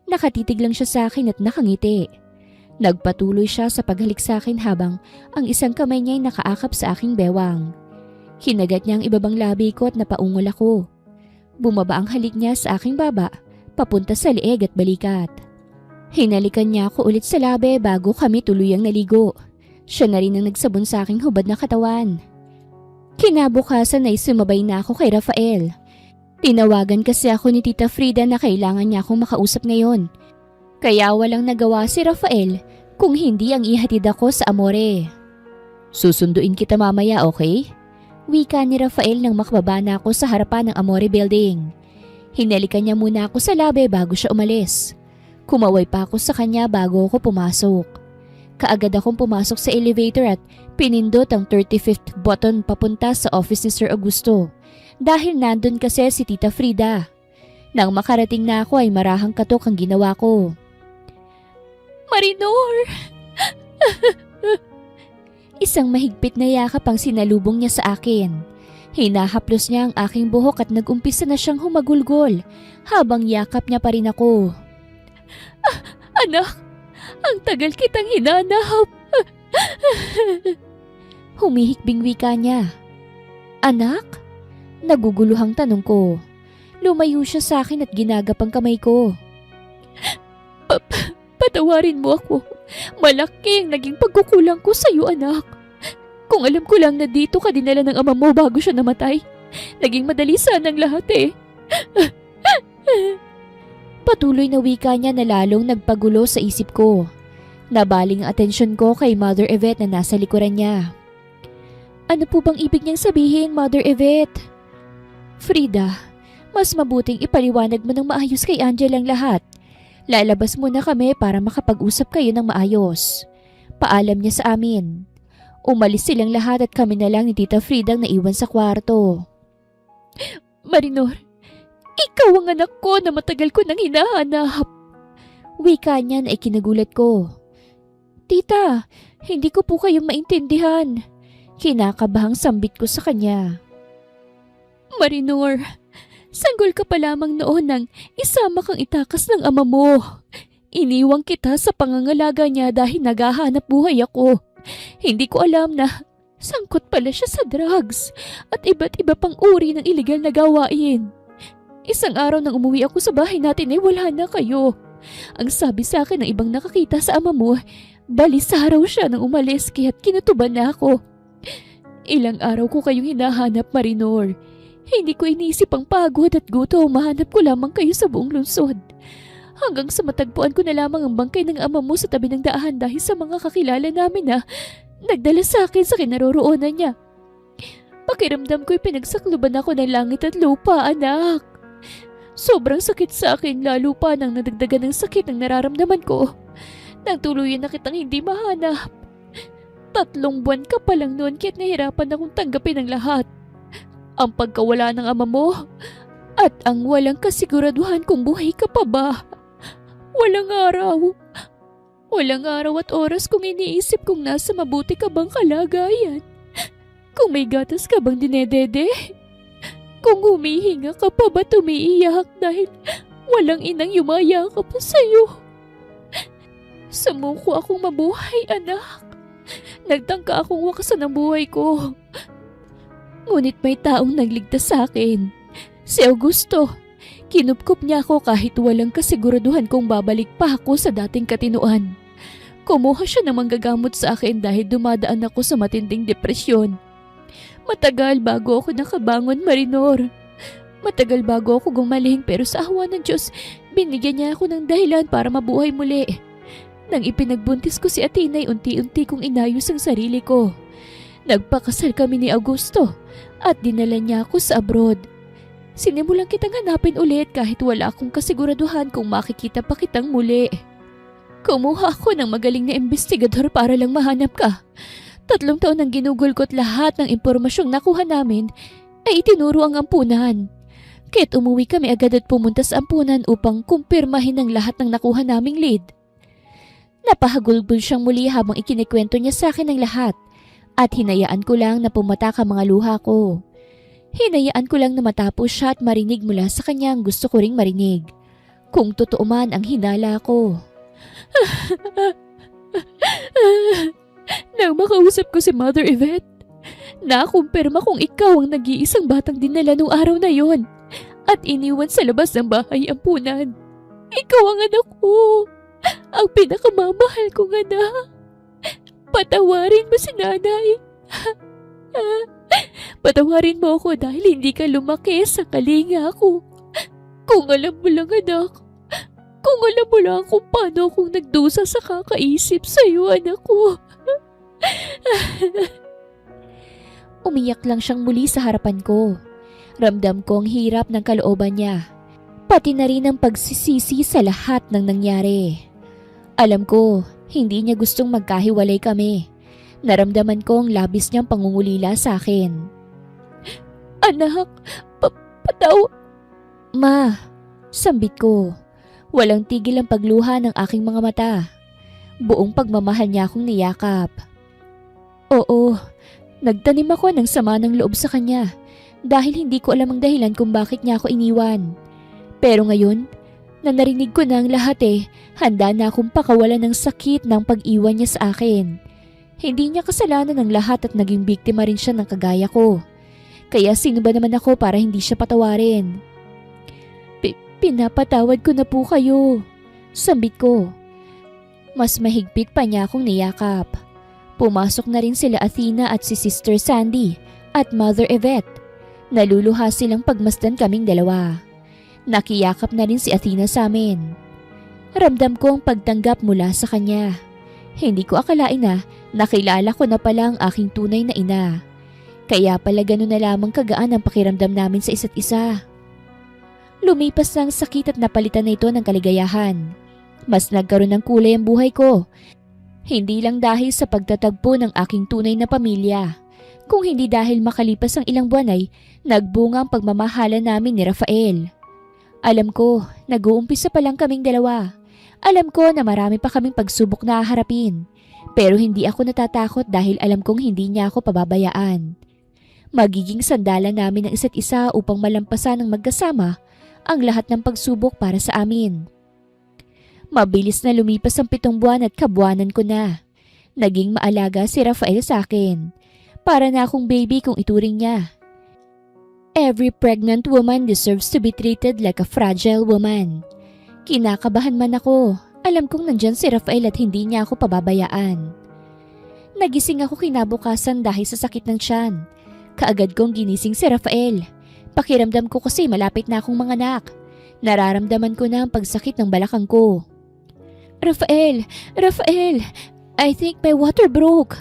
Nakatitig lang siya sa akin at nakangiti. Nagpatuloy siya sa paghalik sa akin habang ang isang kamay niya ay nakaakap sa aking bewang. Hinagat niya ang ibabang labi ko at napaungol ako. Bumaba ang halik niya sa aking baba, papunta sa leeg at balikat. Hinalikan niya ako ulit sa labi bago kami tuluyang naligo. Siya na rin ang nagsabon sa aking hubad na katawan. Kinabukasan ay sumabay na ako kay Rafael. Tinawagan kasi ako ni Tita Frida na kailangan niya akong makausap ngayon. Kaya walang nagawa si Rafael kung hindi ang ihatid ako sa Amore. Susunduin kita mamaya, okay? Wika ni Rafael nang makababa na ako sa harapan ng Amore Building. Hinalikan niya muna ako sa labi bago siya umalis. Kumaway pa ako sa kanya bago ako pumasok. Kaagad akong pumasok sa elevator at pinindot ang 35th button papunta sa office ni Sir Augusto dahil nandun kasi si Tita Frida. Nang makarating na ako ay marahang katok ang ginawa ko. Marinor! Isang mahigpit na yakap ang sinalubong niya sa akin. Hinahaplos niya ang aking buhok at nag-umpisa na siyang humagulgol habang yakap niya pa rin ako. Anak! Ang tagal kitang hinanap. Humihikbing wika niya. Anak? Naguguluhang tanong ko. Lumayo siya sa akin at ginagap ang kamay ko. Patawarin mo ako. Malaki ang naging pagkukulang ko sa iyo, anak. Kung alam ko lang na dito ka dinala ng ama mo bago siya namatay, naging madali sanang lahat eh. Patuloy na wika niya na lalong nagpagulo sa isip ko. Nabaling ang atensyon ko kay Mother Yvette na nasa likuran niya. Ano po bang ibig niyang sabihin, Mother Yvette? Frida, mas mabuting ipaliwanag mo ng maayos kay Angel ang lahat. Lalabas muna kami para makapag-usap kayo ng maayos. Paalam niya sa amin. Umalis silang lahat at kami na lang ni Tita Frida ang naiwan sa kwarto. Marinor, ikaw ang anak ko na matagal ko nang hinahanap. Wika niya na ikinagulat ko. Tita, hindi ko po kayo maintindihan. Kinakabahang sambit ko sa kanya. Marinor, sanggol ka pa lamang noon nang isama kang itakas ng ama mo. Iniwang kita sa pangangalaga niya dahil naghahanap buhay ako. Hindi ko alam na sangkot pala siya sa drugs at iba't iba pang uri ng iligal na gawain. Isang araw nang umuwi ako sa bahay natin ay wala na kayo. Ang sabi sa akin ng ibang nakakita sa ama mo, balisa raw siya nang umalis kaya't kinutuban na ako. Ilang araw ko kayong hinahanap, Marinor. Hindi ko inisip ang pagod at gutom, mahanap ko lamang kayo sa buong lungsod. Hanggang sa matagpuan ko na lamang ang bangkay ng ama mo sa tabi ng daan dahil sa mga kakilala namin na nagdala sa akin sa kinaroroonan niya. Pakiramdam ko'y pinagsakluban ako ng langit at lupa, anak. Sobrang sakit sa akin lalo pa nang nadagdagan ng sakit ang nararamdaman ko. Nang tuluyan na kitang hindi mahanap. 3 buwan ka pa lang noon kaya't nahirapan akong tanggapin ang lahat. Ang pagkawala ng ama mo at ang walang kasiguraduhan kung buhay ka pa ba. Walang araw. Walang araw at oras kung iniisip kung nasa mabuti ka bang kalagayan. Kung may gatas ka bang dinedede. Kung humihinga ka pa ba tumiiyak dahil walang inang yumayakap sa'yo. Sumuko akong mabuhay, anak. Nagtangka akong wakasan ang buhay ko. Ngunit may taong nagligtas sa akin. Si Augusto. Kinupkup niya ako kahit walang kasiguraduhan kung babalik pa ako sa dating katinuan. Kumuha siya ng manggagamot sa akin dahil dumadaan ako sa matinding depresyon. Matagal bago ako nakabangon, Marinor. Matagal bago ako gumaling pero sa awa ng Diyos, binigyan niya ako ng dahilan para mabuhay muli. Nang ipinagbuntis ko si Athena ay unti-unti kong inayos ang sarili ko. Nagpakasal kami ni Augusto at dinala niya ako sa abroad. Sinimulan kitang hanapin ulit kahit wala akong kasiguraduhan kung makikita pa kitang muli. Kumuha ako ng magaling na investigador para lang mahanap ka. 3 taon nang ginugol ko't lahat ng impormasyong nakuha namin ay itinuro ang ampunan. Kaya't umuwi kami agad at pumunta sa ampunan upang kumpirmahin ang lahat ng nakuha naming lead. Napahagulgol siyang muli habang ikinikwento niya sa akin ang lahat at hinayaan ko lang na pumatak ang mga luha ko. Hinayaan ko lang na matapos siya at marinig mula sa kanya ang gusto ko ring marinig. Kung totoo man ang hinala ko. Nang makausap ko si Mother Yvette, nakumpirma kong ikaw ang nag-iisang batang dinala nung araw na yon at iniwan sa labas ng bahay ampunan. Ikaw ang anak ko, ang pinakamamahal kong anak. Patawarin mo si nanay. Patawarin mo ako dahil hindi ka lumaki sa kalinga ko. Kung alam mo lang anak, kung alam mo lang kung paano akong nagdusa sa kakaisip sa iyo anak ko. Umiyak lang siyang muli sa harapan ko. Ramdam ko ang hirap ng kalooban niya. Pati na rin ang pagsisisi sa lahat ng nangyari. Alam ko, hindi niya gustong magkahiwalay kami. Naramdaman ko ang labis niyang pangungulila sa akin. Anak, pataw... Ma, sambit ko. Walang tigil ang pagluha ng aking mga mata. Buong pagmamahal niya akong niyakap. Oo, nagtanim ako ng sama ng loob sa kanya dahil hindi ko alam ang dahilan kung bakit niya ako iniwan. Pero ngayon, na narinig ko na ang lahat handa na akong pakawalan ng sakit ng pag-iwan niya sa akin. Hindi niya kasalanan ng lahat at naging biktima rin siya ng kagaya ko. Kaya sino ba naman ako para hindi siya patawarin? Pinapatawad ko na po kayo. Sambit ko. Mas mahigpit pa niya akong niyakap. Pumasok na rin sila Athena at si Sister Sandy at Mother Yvette. Naluluha silang pagmasdan kaming dalawa. Nakiyakap na rin si Athena sa amin. Ramdam ko ang pagtanggap mula sa kanya. Hindi ko akalain na nakilala ko na pala ang aking tunay na ina. Kaya pala gano'n na lamang kagaan ang pakiramdam namin sa isa't isa. Lumipas na ang sakit at napalitan na ito ng kaligayahan. Mas nagkaroon ng kulay ang buhay ko. Hindi lang dahil sa pagtatagpo ng aking tunay na pamilya. Kung hindi dahil makalipas ang ilang buwan ay nagbunga ang pagmamahala namin ni Rafael. Alam ko, nag-uumpisa pa lang kaming dalawa. Alam ko na marami pa kaming pagsubok na haharapin. Pero hindi ako natatakot dahil alam kong hindi niya ako pababayaan. Magiging sandalan namin ang isa't isa upang malampasan ng magkasama ang lahat ng pagsubok para sa amin. Mabilis na lumipas ang 7 buwan at kabuanan ko na. Naging maalaga si Rafael sa akin. Para na akong baby kung ituring niya. Every pregnant woman deserves to be treated like a fragile woman. Kinakabahan man ako. Alam kong nandyan si Rafael at hindi niya ako pababayaan. Nagising ako kinabukasan dahil sa sakit ng tiyan. Kaagad kong ginising si Rafael. Pakiramdam ko kasi malapit na akong manganak. Nararamdaman ko na ang pagsakit ng balakang ko. Rafael! I think my water broke.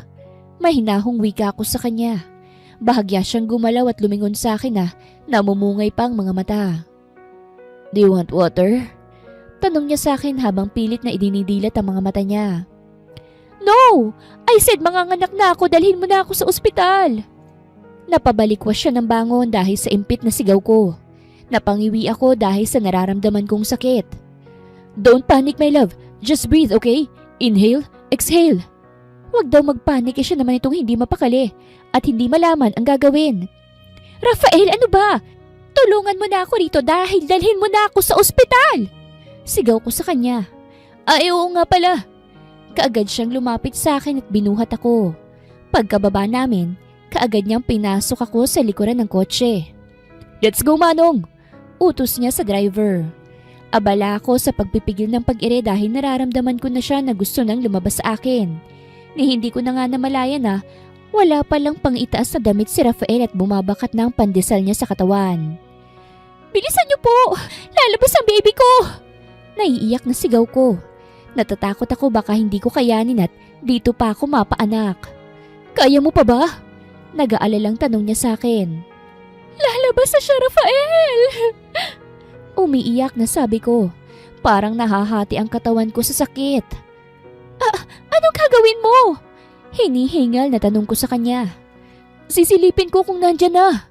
Mahinahong wika ako sa kanya. Bahagya siyang gumalaw at lumingon sa akin na namumungay pa ang mga mata. Do you want water? Tanong niya sa akin habang pilit na idinidilat ang mga mata niya. No! I said manganganak na ako, dalhin mo na ako sa ospital. Napabalikwas siya ng bangon dahil sa impit na sigaw ko. Napangiwi ako dahil sa nararamdaman kong sakit. Don't panic my love, just breathe okay? Inhale, exhale. Huwag daw magpanik siya naman itong hindi mapakali at hindi malaman ang gagawin. Rafael, ano ba? Tulungan mo na ako rito dahil dalhin mo na ako sa ospital. Sigaw ko sa kanya. Ay, oo nga pala. Kaagad siyang lumapit sa akin at binuhat ako. Pagkababa namin, kaagad niyang pinasok ako sa likuran ng kotse. Let's go, Manong! Utos niya sa driver. Abala ako sa pagpipigil ng pag-ire dahil nararamdaman ko na siya na gusto nang lumabas sa akin. Ni hindi ko na nga namalayan na wala palang pang-itaas na damit si Rafael at bumabakat na ang pandesal niya sa katawan. Bilisan niyo po! Lalabas ang baby ko! Naiiyak na sigaw ko. Natatakot ako baka hindi ko kayanin at dito pa ako mapaanak. Kaya mo pa ba? Nag-aalalang tanong niya sa akin. Lalabas na siya, Rafael! Umiiyak na sabi ko. Parang nahahati ang katawan ko sa sakit. Anong gagawin mo? Hinihingal na tanong ko sa kanya. Sisilipin ko kung nandyan na.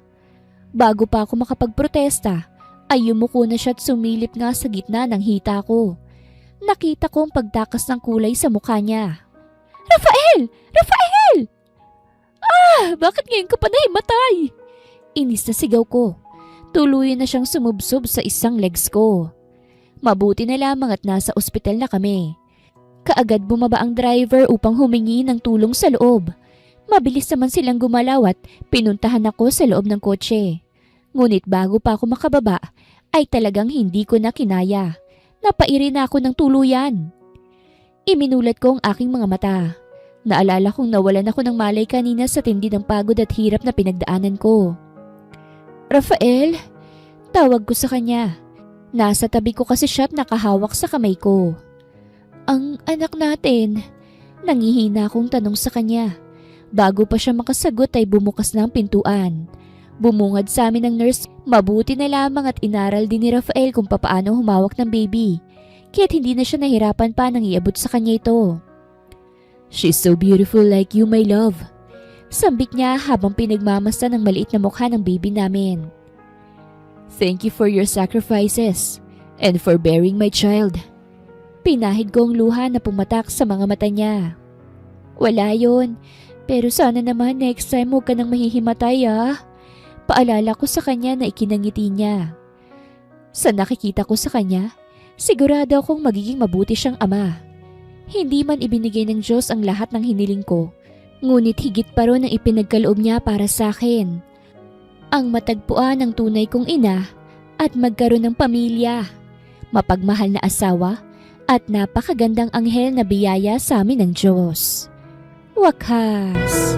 Bago pa ako makapagprotesta, ay yumuko na siya at sumilip nga sa gitna ng hita ko. Nakita ko ang pagtakas ng kulay sa mukha niya. Rafael! Rafael! Bakit ngayon ka pa nahimatay? Inis na sigaw ko. Tuluyan na siyang sumubsob sa isang legs ko. Mabuti na lamang at nasa ospital na kami. Kaagad bumaba ang driver upang humingi ng tulong sa loob. Mabilis naman silang gumalaw at pinuntahan ako sa loob ng kotse. Ngunit bago pa ako makababa, ay talagang hindi ko na kinaya. Napairi na ako ng tuluyan. Iminulat ko ang aking mga mata. Naalala kong nawalan ako ng malay kanina sa tindi ng pagod at hirap na pinagdaanan ko. Rafael? Tawag ko sa kanya. Nasa tabi ko kasi siya at nakahawak sa kamay ko. Ang anak natin? Nangihina akong tanong sa kanya. Bago pa siya makasagot ay bumukas na ang pintuan. Bumungad sa amin ng nurse. Mabuti na lamang at inaral din ni Rafael kung papaano humawak ng baby. Kaya't hindi na siya nahirapan pa nang iabot sa kanya ito. She's so beautiful like you, my love. Sambit niya habang pinagmamasta ng maliit na mukha ng baby namin. Thank you for your sacrifices and for bearing my child. Pinahid ko ang luha na pumatak sa mga mata niya. Wala yun, pero sana naman next time huwag ka nang mahihimatay Paalala ko sa kanya na ikinangiti niya. Sa nakikita ko sa kanya, sigurado akong magiging mabuti siyang ama. Hindi man ibinigay ng Diyos ang lahat ng hiniling ko, ngunit higit pa ron ang ipinagkaloob niya para sa akin. Ang matagpuan ng tunay kong ina at magkaroon ng pamilya, mapagmahal na asawa at napakagandang anghel na biyaya sa amin ng Diyos. Wakas!